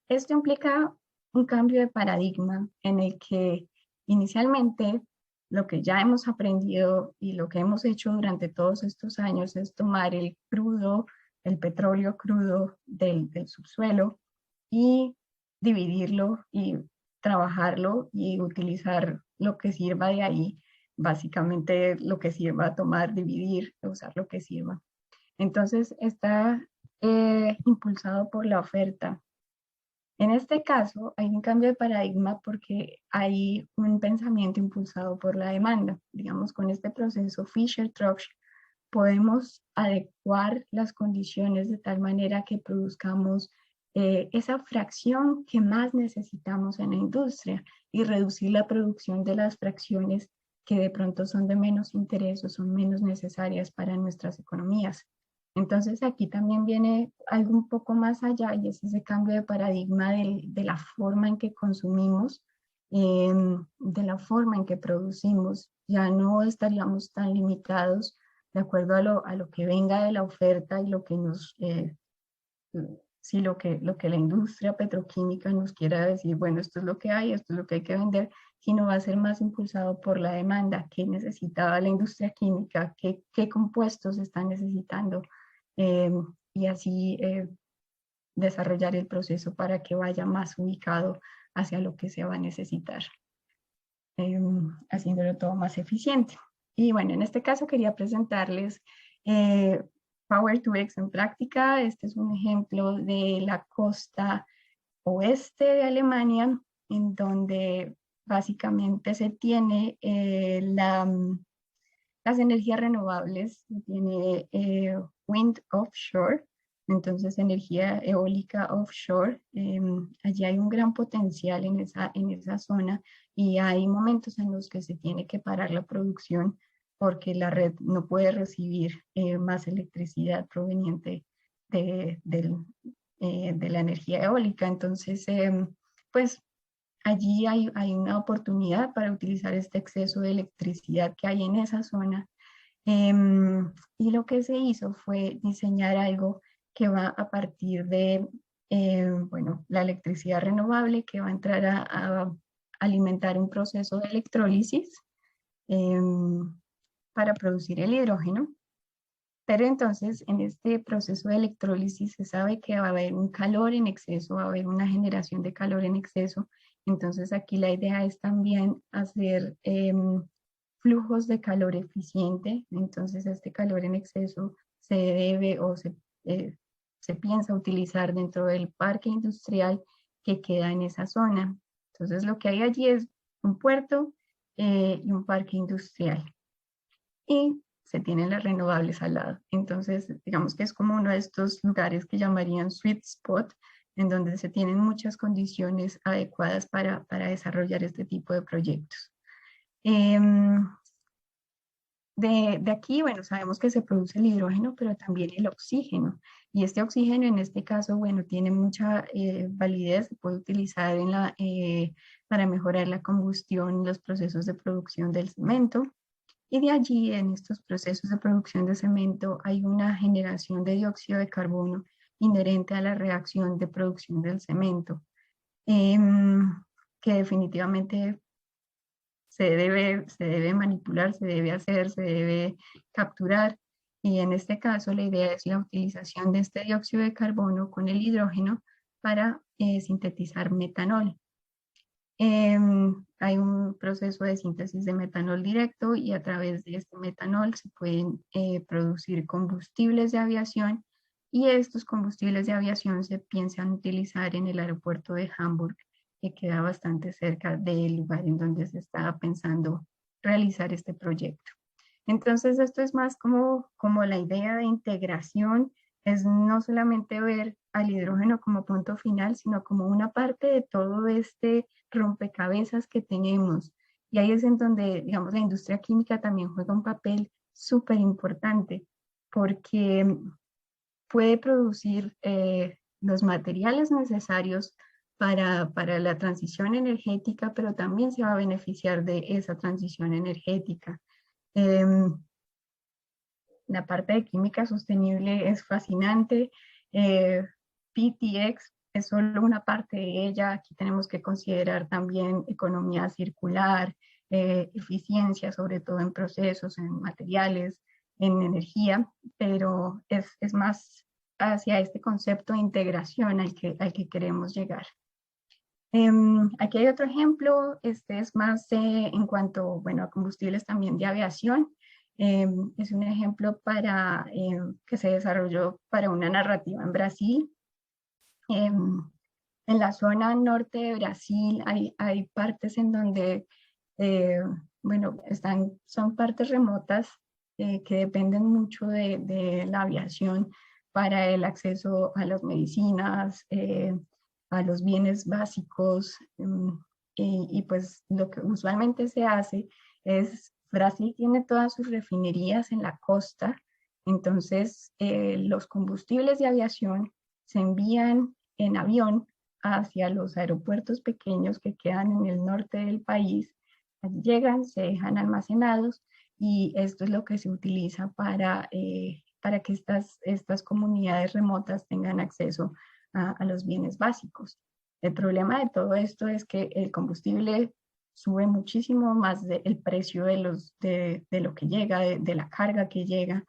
Speaker 3: esto implica un cambio de paradigma en el que inicialmente lo que ya hemos aprendido y lo que hemos hecho durante todos estos años es tomar el crudo, el petróleo crudo del subsuelo y dividirlo y trabajarlo y utilizar lo que sirva de ahí, básicamente lo que sirva, tomar, dividir, usar lo que sirva. Entonces está impulsado por la oferta. En este caso hay un cambio de paradigma porque hay un pensamiento impulsado por la demanda. Digamos, con este proceso Fischer-Tropsch podemos adecuar las condiciones de tal manera que produzcamos esa fracción que más necesitamos en la industria y reducir la producción de las fracciones que de pronto son de menos interés o son menos necesarias para nuestras economías. Entonces aquí también viene algo un poco más allá y es ese cambio de paradigma de la forma en que consumimos, de la forma en que producimos. Ya no estaríamos tan limitados de acuerdo a lo que venga de la oferta y lo que nos, sí, lo que la industria petroquímica nos quiera decir, bueno, esto es lo que hay, esto es lo que hay que vender, sino va a ser más impulsado por la demanda, qué necesitaba la industria química, qué compuestos está necesitando, y así desarrollar el proceso para que vaya más ubicado hacia lo que se va a necesitar, haciéndolo todo más eficiente. Y bueno, en este caso quería presentarles Power-to-X en práctica. Este es un ejemplo de la costa oeste de Alemania, en donde básicamente se tiene las energías renovables, se tiene wind offshore, entonces energía eólica offshore. Allí hay un gran potencial en esa zona y hay momentos en los que se tiene que parar la producción porque la red no puede recibir más electricidad proveniente de la energía eólica. Entonces, pues allí hay una oportunidad para utilizar este exceso de electricidad que hay en esa zona. Y lo que se hizo fue diseñar algo que va a partir de, bueno, la electricidad renovable que va a entrar a alimentar un proceso de electrólisis para producir el hidrógeno. Pero entonces, en este proceso de electrólisis se sabe que va a haber un calor en exceso, va a haber una generación de calor en exceso. Entonces, aquí la idea es también hacer flujos de calor eficiente. Entonces, este calor en exceso se debe o se piensa utilizar dentro del parque industrial que queda en esa zona. Entonces, lo que hay allí es un puerto y un parque industrial. Y se tienen las renovables al lado. Entonces, digamos que es como uno de estos lugares que llamarían sweet spot, en donde se tienen muchas condiciones adecuadas para desarrollar este tipo de proyectos. De aquí, bueno, sabemos que se produce el hidrógeno, pero también el oxígeno. Y este oxígeno, en este caso, bueno, tiene mucha validez, se puede utilizar para mejorar la combustión, los procesos de producción del cemento. Y de allí, en estos procesos de producción de cemento, hay una generación de dióxido de carbono inherente a la reacción de producción del cemento, que definitivamente se debe manipular, se debe hacer, se debe capturar. Y en este caso, la idea es la utilización de este dióxido de carbono con el hidrógeno para sintetizar metanol. Hay un proceso de síntesis de metanol directo y a través de este metanol se pueden producir combustibles de aviación, y estos combustibles de aviación se piensan utilizar en el aeropuerto de Hamburg, que queda bastante cerca del lugar en donde se estaba pensando realizar este proyecto. Entonces, esto es más como la idea de integración, es no solamente ver al hidrógeno como punto final, sino como una parte de todo este rompecabezas que tenemos. Y ahí es en donde, digamos, la industria química también juega un papel súper importante, porque puede producir los materiales necesarios para la transición energética, pero también se va a beneficiar de esa transición energética. La parte de química sostenible es fascinante. PTX es solo una parte de ella. Aquí tenemos que considerar también economía circular, eficiencia, sobre todo en procesos, en materiales, en energía, pero es más hacia este concepto de integración al que queremos llegar. Aquí hay otro ejemplo, este es más en cuanto, bueno, a combustibles también de aviación. Es un ejemplo que se desarrolló para una narrativa en Brasil. En la zona norte de Brasil hay partes en donde, bueno, son partes remotas que dependen mucho de la aviación para el acceso a las medicinas, a los bienes básicos, y pues lo que usualmente se hace es, Brasil tiene todas sus refinerías en la costa, entonces los combustibles de aviación se envían en avión hacia los aeropuertos pequeños que quedan en el norte del país, llegan, se dejan almacenados y esto es lo que se utiliza para que estas comunidades remotas tengan acceso a los bienes básicos. El problema de todo esto es que el combustible sube muchísimo más el precio de lo que llega, de la carga que llega.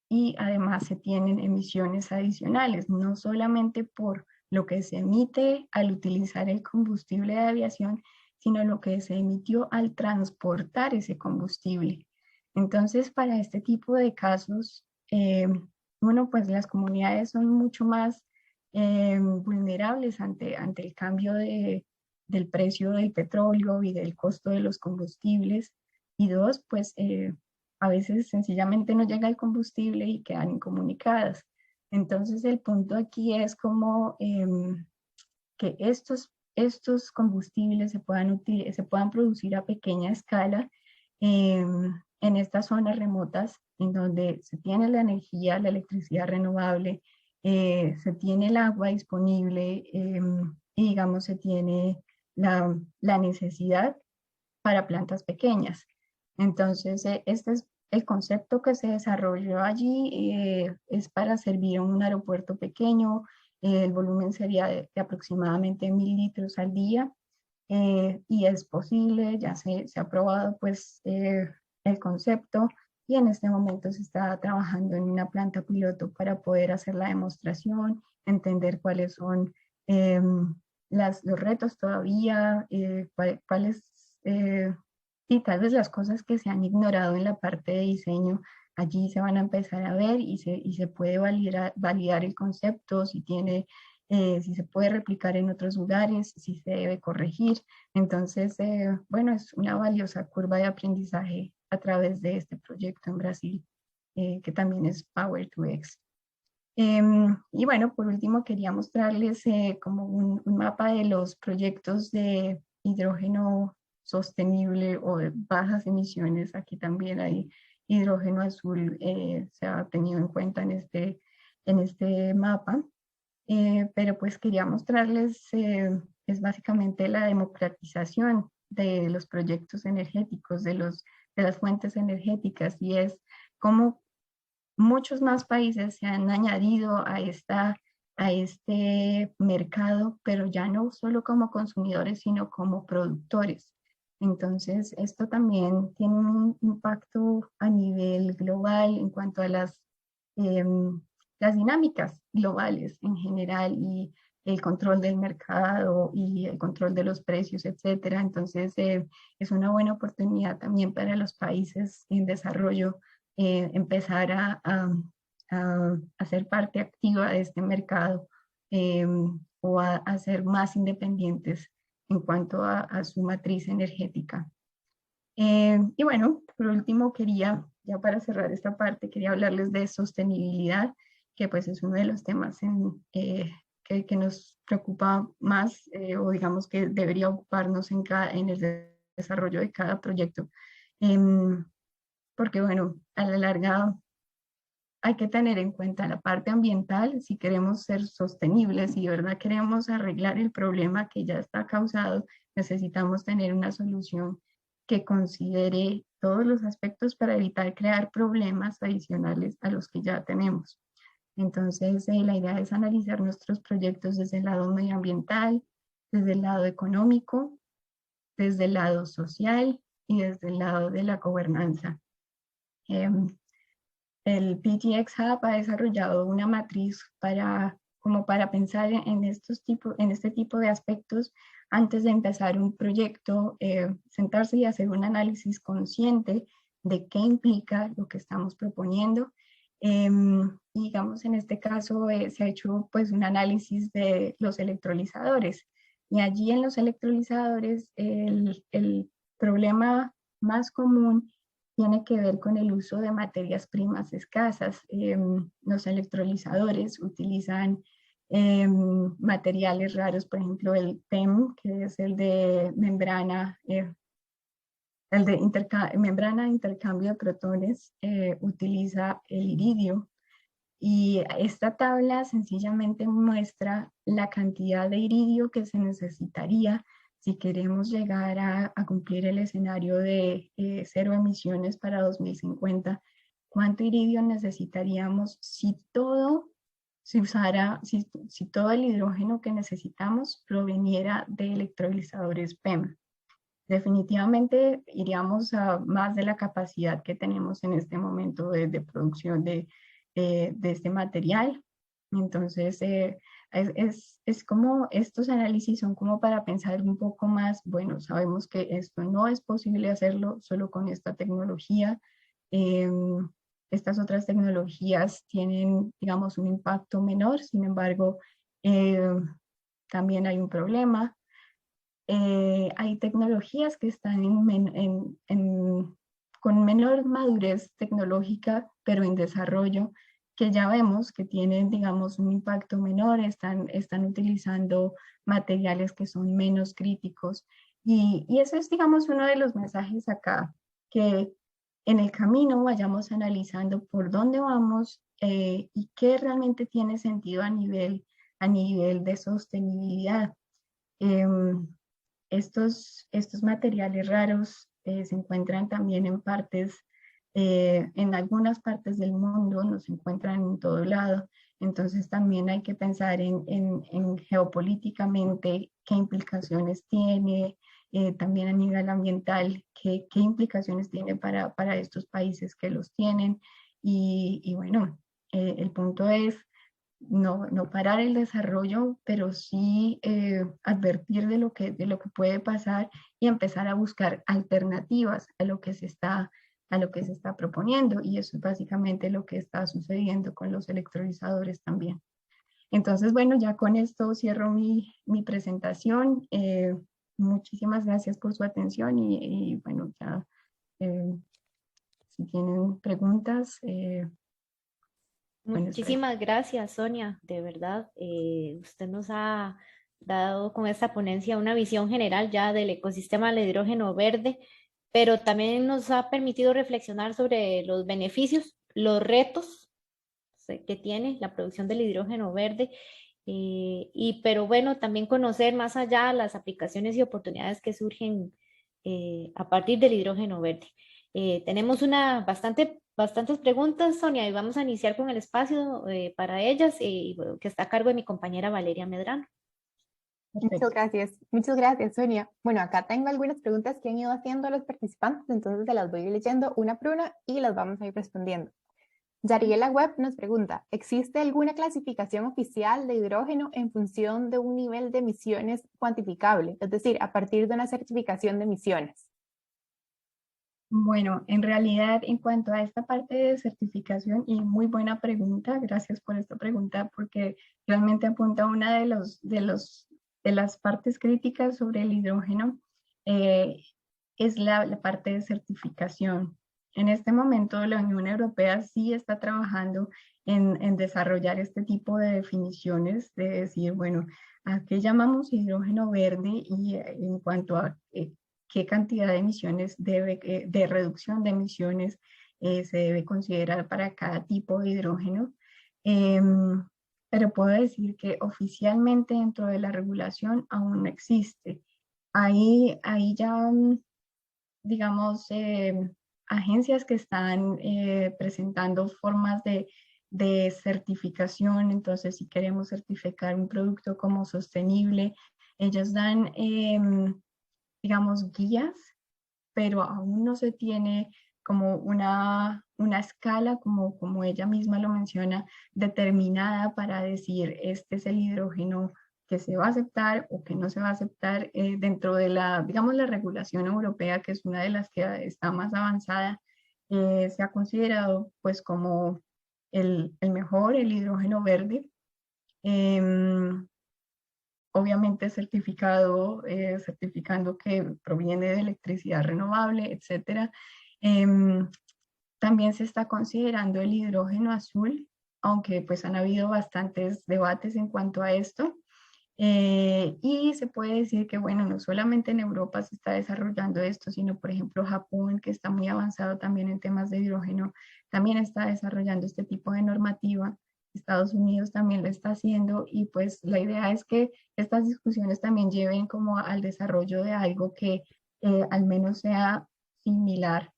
Speaker 3: Y además se tienen emisiones adicionales, no solamente por lo que se emite al utilizar el combustible de aviación, sino lo que se emitió al transportar ese combustible. Entonces, para este tipo de casos, bueno, pues las comunidades son mucho más vulnerables ante el cambio del precio del petróleo y del costo de los combustibles. Y dos, pues a veces sencillamente no llega el combustible y quedan incomunicadas. Entonces el punto aquí es como que estos combustibles se puedan producir a pequeña escala en estas zonas remotas en donde se tiene la energía, la electricidad renovable, se tiene el agua disponible y digamos se tiene la necesidad para plantas pequeñas. Entonces, este es el concepto que se desarrolló allí, es para servir a un aeropuerto pequeño, el volumen sería de aproximadamente 1000 litros al día, y es posible, ya se ha probado pues el concepto y en este momento se está trabajando en una planta piloto para poder hacer la demostración, entender cuáles son los retos todavía, cuáles y tal vez las cosas que se han ignorado en la parte de diseño, allí se van a empezar a ver y se puede validar el concepto, si se puede replicar en otros lugares, si se debe corregir. Entonces, bueno, es una valiosa curva de aprendizaje a través de este proyecto en Brasil, que también es Power2X. Y bueno, por último quería mostrarles como un mapa de los proyectos de hidrógeno sostenible o de bajas emisiones. Aquí también hay hidrógeno azul, se ha tenido en cuenta en este mapa. Pero pues quería mostrarles, es básicamente la democratización de los proyectos energéticos, de las fuentes energéticas, y es cómo muchos más países se han añadido a este mercado, pero ya no solo como consumidores, sino como productores. Entonces, esto también tiene un impacto a nivel global en cuanto a las dinámicas globales en general y el control del mercado y el control de los precios, etcétera. Entonces, es una buena oportunidad también para los países en desarrollo empezar a ser parte activa de este mercado o a ser más independientes en cuanto a su matriz energética. Y bueno, por último quería, ya para cerrar esta parte, quería hablarles de sostenibilidad, que pues es uno de los temas que nos preocupa más, o digamos que debería ocuparnos en el desarrollo de cada proyecto. Porque bueno, a la larga hay que tener en cuenta la parte ambiental si queremos ser sostenibles y de verdad queremos arreglar el problema que ya está causado, necesitamos tener una solución que considere todos los aspectos para evitar crear problemas adicionales a los que ya tenemos. Entonces, la idea es analizar nuestros proyectos desde el lado medioambiental, desde el lado económico, desde el lado social y desde el lado de la gobernanza. El PTX Hub ha desarrollado una matriz como para pensar en este tipo de aspectos antes de empezar un proyecto, sentarse y hacer un análisis consciente de qué implica lo que estamos proponiendo. Digamos, en este caso se ha hecho pues un análisis de los electrolizadores y allí en los electrolizadores el problema más común tiene que ver con el uso de materias primas escasas. Los electrolizadores utilizan materiales raros, por ejemplo el PEM, que es el de membrana, membrana de intercambio de protones, utiliza el iridio. Y esta tabla sencillamente muestra la cantidad de iridio que se necesitaría si queremos llegar a cumplir el escenario de cero emisiones para 2050. ¿Cuánto iridio necesitaríamos si todo el hidrógeno que necesitamos proveniera de electrolizadores PEM? Definitivamente iríamos a más de la capacidad que tenemos en este momento de producción de este material. Entonces, es como estos análisis son como para pensar un poco más, bueno, sabemos que esto no es posible hacerlo solo con esta tecnología. Estas otras tecnologías tienen, digamos, un impacto menor, sin embargo, también hay un problema. Hay tecnologías que están con menor madurez tecnológica, pero en desarrollo, que ya vemos que tienen, digamos, un impacto menor, están utilizando materiales que son menos críticos. Y eso es, digamos, uno de los mensajes acá, que en el camino vayamos analizando por dónde vamos y qué realmente tiene sentido a nivel de sostenibilidad. Estos materiales raros se encuentran también en algunas partes del mundo, no se encuentran en todo lado. Entonces también hay que pensar en geopolíticamente qué implicaciones tiene, también a nivel ambiental, qué implicaciones tiene para estos países que los tienen. Y bueno, el punto es no parar el desarrollo, pero sí advertir de lo que puede pasar y empezar a buscar alternativas a lo que se está proponiendo. Y eso es básicamente lo que está sucediendo con los electrolizadores también. Entonces, bueno, ya con esto cierro mi presentación. Muchísimas gracias por su atención y bueno, ya si tienen preguntas.
Speaker 1: Muchísimas gracias, Sonia, de verdad. Usted nos ha dado con esta ponencia una visión general ya del ecosistema del hidrógeno verde, pero también nos ha permitido reflexionar sobre los beneficios, los retos que tiene la producción del hidrógeno verde, pero bueno, también conocer más allá las aplicaciones y oportunidades que surgen a partir del hidrógeno verde. Tenemos bastantes preguntas, Sonia, y vamos a iniciar con el espacio para ellas, bueno, que está a cargo de mi compañera Valeria Medrano.
Speaker 7: Muchas gracias, Sonia. Bueno, acá tengo algunas preguntas que han ido haciendo los participantes, entonces se las voy a ir leyendo una por una y las vamos a ir respondiendo. Yariela Webb nos pregunta, ¿existe alguna clasificación oficial de hidrógeno en función de un nivel de emisiones cuantificable? Es decir, a partir de una certificación de emisiones.
Speaker 3: Bueno, en realidad, en cuanto a esta parte de certificación, y muy buena pregunta, gracias por esta pregunta, porque realmente apunta a una de las partes críticas sobre el hidrógeno. es la parte de certificación. En este momento la Unión Europea sí está trabajando en desarrollar este tipo de definiciones, de decir, bueno, ¿a qué llamamos hidrógeno verde? Y en cuanto a qué cantidad de emisiones de reducción de emisiones se debe considerar para cada tipo de hidrógeno. Pero puedo decir que oficialmente dentro de la regulación aún no existe. Ahí ya, digamos, agencias que están presentando formas de certificación. Entonces, si queremos certificar un producto como sostenible, ellos dan, digamos, guías, pero aún no se tiene como una escala, como ella misma lo menciona, determinada para decir, este es el hidrógeno que se va a aceptar o que no se va a aceptar dentro de la, digamos, la regulación europea, que es una de las que está más avanzada. Se ha considerado pues como el mejor, el hidrógeno verde. Obviamente certificado, certificando que proviene de electricidad renovable, etc. También se está considerando el hidrógeno azul, aunque pues han habido bastantes debates en cuanto a esto. Y se puede decir que, bueno, no solamente en Europa se está desarrollando esto, sino, por ejemplo, Japón, que está muy avanzado también en temas de hidrógeno, también está desarrollando este tipo de normativa. Estados Unidos también lo está haciendo y pues la idea es que estas discusiones también lleven como al desarrollo de algo que al menos sea similar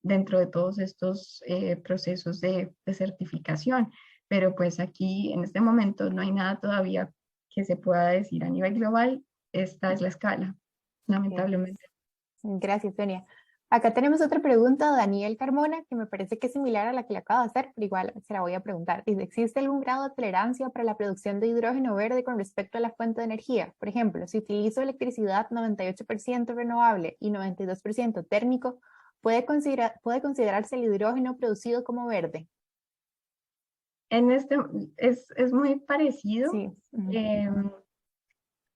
Speaker 3: dentro de todos estos procesos de certificación. Pero pues aquí en este momento no hay nada todavía que se pueda decir a nivel global. Esta es la escala, lamentablemente.
Speaker 7: Gracias, Sonia. Acá tenemos otra pregunta de Daniel Carmona, que me parece que es similar a la que le acabo de hacer, pero igual se la voy a preguntar. Dice, ¿existe algún grado de tolerancia para la producción de hidrógeno verde con respecto a la fuente de energía? Por ejemplo, si utilizo electricidad 98% renovable y 92% térmico, ¿puede considerarse el hidrógeno producido como verde?
Speaker 3: En este es muy parecido.
Speaker 7: Sí.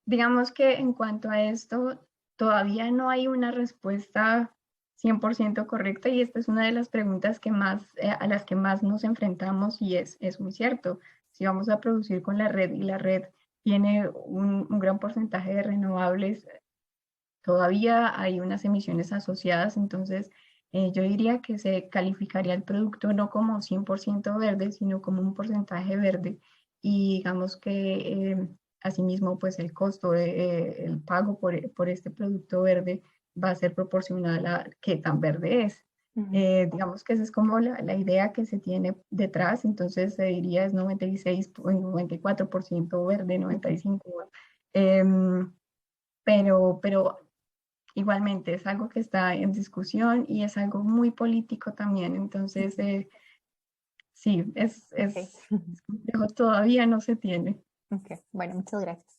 Speaker 3: Digamos que en cuanto a esto, todavía no hay una respuesta 100% correcta y esta es una de las preguntas que más, a las que más nos enfrentamos y es muy cierto. Si vamos a producir con la red y la red tiene un gran porcentaje de renovables, todavía hay unas emisiones asociadas, entonces yo diría que se calificaría el producto no como 100% verde, sino como un porcentaje verde y digamos que asimismo pues el costo, el pago por este producto verde va a ser proporcional a qué tan verde es. Digamos que esa es como la idea que se tiene detrás, entonces se diría es 96, 94% verde, 95%. Pero igualmente es algo que está en discusión y es algo muy político también. Entonces, sí, es complejo, todavía no se tiene.
Speaker 7: Ok, bueno, muchas gracias.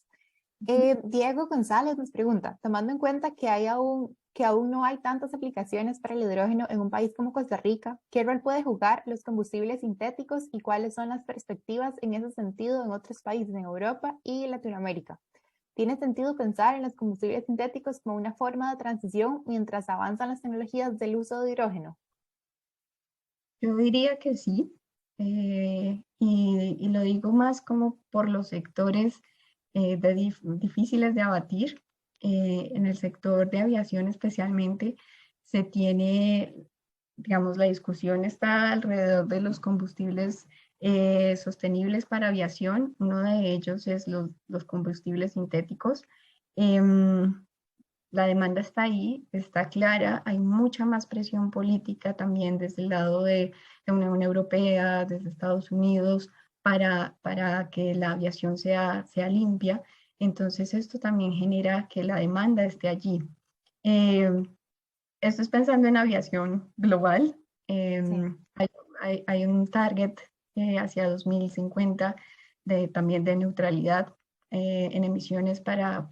Speaker 7: Diego González nos pregunta, tomando en cuenta que aún no hay tantas aplicaciones para el hidrógeno en un país como Costa Rica, ¿qué rol puede jugar los combustibles sintéticos y cuáles son las perspectivas en ese sentido en otros países en Europa y Latinoamérica? ¿Tiene sentido pensar en los combustibles sintéticos como una forma de transición mientras avanzan las tecnologías del uso de hidrógeno?
Speaker 3: Yo diría que sí, y lo digo más como por los sectores difíciles de abatir. En el sector de aviación especialmente se tiene, digamos, la discusión está alrededor de los combustibles sostenibles para aviación. Uno de ellos es los combustibles sintéticos. La demanda está ahí, está clara, hay mucha más presión política también desde el lado de la Unión Europea, desde Estados Unidos, para que la aviación sea limpia. Entonces esto también genera que la demanda esté allí. Esto es pensando en aviación global. Hay un target hacia 2050 también de neutralidad en emisiones para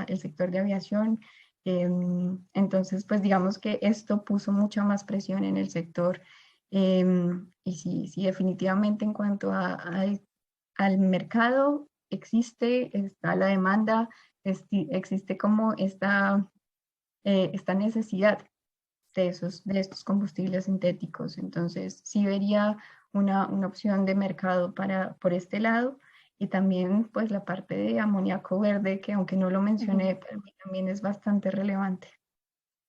Speaker 3: el sector de aviación. Entonces, pues digamos que esto puso mucha más presión en el sector. Y sí, definitivamente en cuanto al mercado, está la demanda, existe como esta esta necesidad de estos combustibles sintéticos. Entonces, sí vería una opción de mercado por este lado, y también pues la parte de amoníaco verde, que aunque no lo mencioné, para mí también es bastante relevante.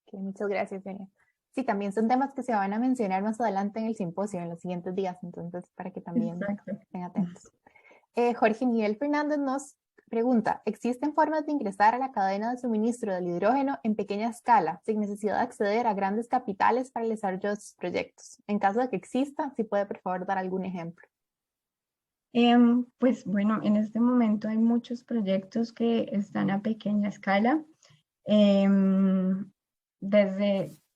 Speaker 7: Okay, muchas gracias, Sonia. Sí, también son temas que se van a mencionar más adelante en el simposio, en los siguientes días, entonces para que también estén atentos. Jorge Miguel Fernández nos pregunta, ¿existen formas de ingresar a la cadena de suministro del hidrógeno en pequeña escala, sin necesidad de acceder a grandes capitales para el desarrollo de sus proyectos? En caso de que exista, si puede por favor dar algún ejemplo.
Speaker 3: Pues bueno, en este momento hay muchos proyectos que están a pequeña escala.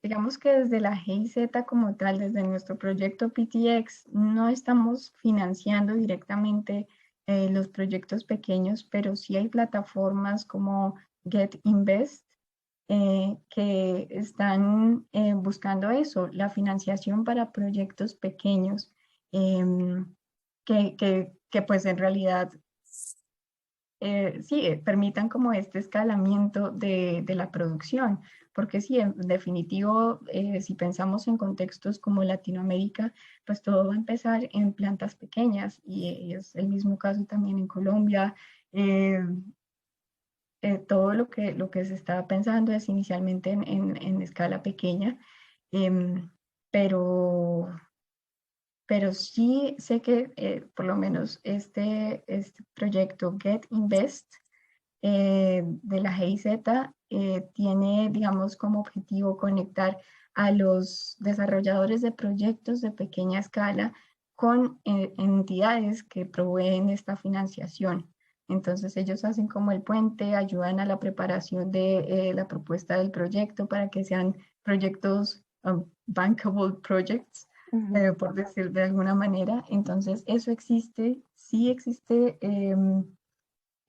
Speaker 3: Digamos que desde la GIZ como tal, desde nuestro proyecto PTX, no estamos financiando directamente los proyectos pequeños, pero sí hay plataformas como Get Invest que están buscando eso, la financiación para proyectos pequeños, que pues en realidad sí, permitan como este escalamiento de la producción, porque sí, en definitivo, si pensamos en contextos como Latinoamérica, pues todo va a empezar en plantas pequeñas, y es el mismo caso también en Colombia. Todo lo que se estaba pensando es inicialmente en escala pequeña, pero sí sé que por lo menos este proyecto Get Invest de la GIZ tiene, digamos, como objetivo conectar a los desarrolladores de proyectos de pequeña escala con entidades que proveen esta financiación. Entonces ellos hacen como el puente, ayudan a la preparación de la propuesta del proyecto para que sean proyectos bankable projects, por decir de alguna manera. Entonces eso existe, sí existe.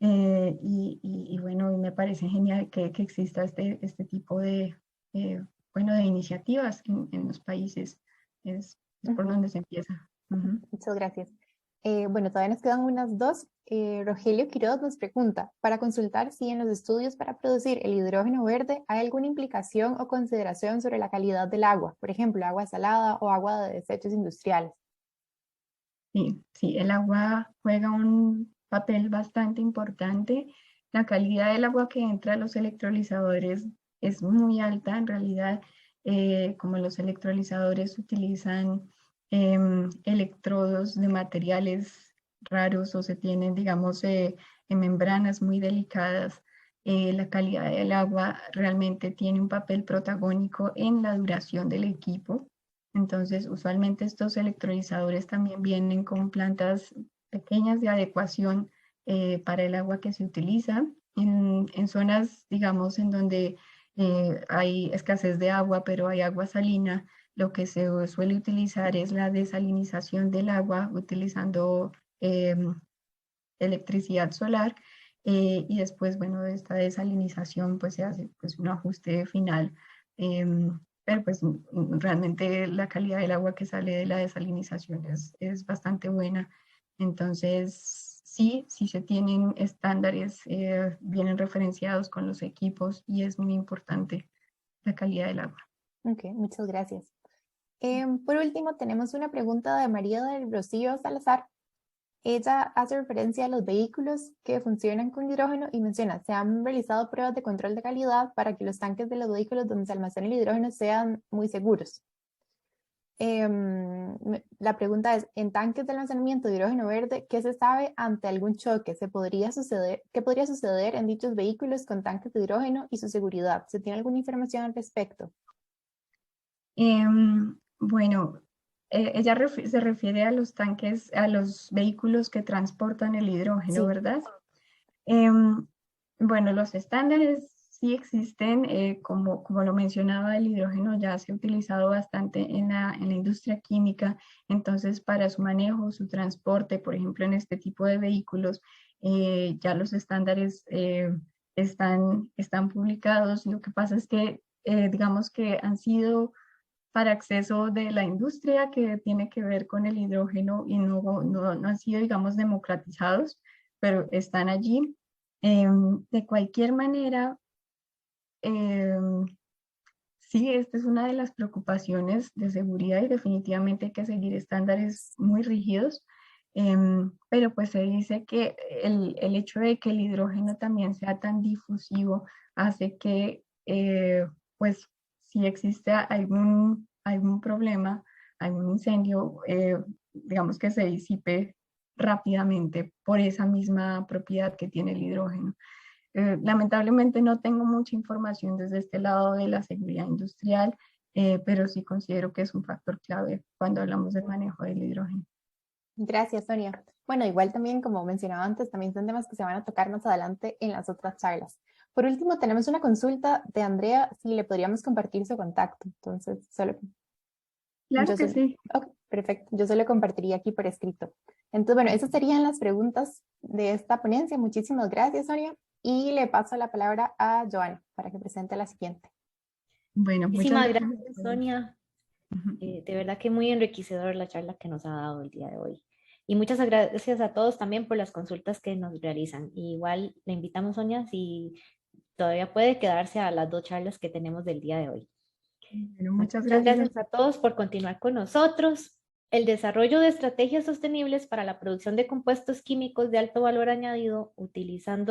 Speaker 3: Y bueno, me parece genial que exista este tipo de, bueno, de iniciativas en los países. Es por donde se empieza.
Speaker 7: Muchas gracias. Bueno, todavía nos quedan unas dos. Rogelio Quiroz nos pregunta, para consultar si en los estudios para producir el hidrógeno verde hay alguna implicación o consideración sobre la calidad del agua, por ejemplo, agua salada o agua de desechos industriales.
Speaker 3: Sí, el agua juega un papel bastante importante. La calidad del agua que entra a los electrolizadores es muy alta. En realidad, como los electrolizadores utilizan electrodos de materiales raros, o se tienen, digamos, en membranas muy delicadas, la calidad del agua realmente tiene un papel protagónico en la duración del equipo. Entonces, usualmente estos electrolizadores también vienen con plantas pequeñas de adecuación para el agua que se utiliza. En zonas, digamos, en donde hay escasez de agua, pero hay agua salina, lo que se suele utilizar es la desalinización del agua utilizando electricidad solar. Y después, bueno, de esta desalinización pues se hace pues un ajuste final. Pero pues realmente la calidad del agua que sale de la desalinización es bastante buena. Entonces, sí se tienen estándares, vienen referenciados con los equipos, y es muy importante la calidad del agua.
Speaker 7: Ok, muchas gracias. Por último, tenemos una pregunta de María del Rocío Salazar. Ella hace referencia a los vehículos que funcionan con hidrógeno y menciona, se han realizado pruebas de control de calidad para que los tanques de los vehículos donde se almacena el hidrógeno sean muy seguros. La pregunta es, en tanques de almacenamiento de hidrógeno verde, ¿qué se sabe ante algún choque? ¿Qué podría suceder en dichos vehículos con tanques de hidrógeno y su seguridad? ¿Se tiene alguna información al respecto?
Speaker 3: Bueno, ella se refiere a los tanques, a los vehículos que transportan el hidrógeno,
Speaker 7: Sí.
Speaker 3: ¿verdad? Bueno, los estándares sí existen, como lo mencionaba, el hidrógeno ya se ha utilizado bastante en la industria química. Entonces para su manejo, su transporte, por ejemplo, en este tipo de vehículos, ya los estándares están publicados. Lo que pasa es que, digamos que han sido para acceso de la industria que tiene que ver con el hidrógeno, y no han sido, digamos, democratizados, pero están allí. De cualquier manera, sí, esta es una de las preocupaciones de seguridad y definitivamente hay que seguir estándares muy rígidos. Pero pues se dice que el hecho de que el hidrógeno también sea tan difusivo hace que pues si existe algún problema, algún incendio, digamos que se disipe rápidamente por esa misma propiedad que tiene el hidrógeno. Lamentablemente no tengo mucha información desde este lado de la seguridad industrial, pero sí considero que es un factor clave cuando hablamos del manejo del hidrógeno.
Speaker 7: Gracias, Sonia. Bueno, igual también, como mencionaba antes, también son temas que se van a tocar más adelante en las otras charlas. Por último, tenemos una consulta de Andrea, si le podríamos compartir su contacto. Entonces,
Speaker 3: Claro que sí.
Speaker 7: Ok, perfecto. Yo solo compartiría aquí por escrito. Entonces, bueno, esas serían las preguntas de esta ponencia. Muchísimas gracias, Sonia. Y le paso la palabra a Joana para que presente la siguiente.
Speaker 3: Bueno,
Speaker 1: Muchísimas
Speaker 3: muchas
Speaker 1: gracias, Sonia. De verdad que muy enriquecedor la charla que nos ha dado el día de hoy. Y muchas gracias a todos también por las consultas que nos realizan. Y igual le invitamos, Sonia, si todavía puede quedarse a las 2 charlas que tenemos del día de hoy.
Speaker 3: Bueno, muchas
Speaker 1: Muchas
Speaker 3: gracias.
Speaker 1: gracias a todos por continuar con nosotros. El desarrollo de estrategias sostenibles para la producción de compuestos químicos de alto valor añadido utilizando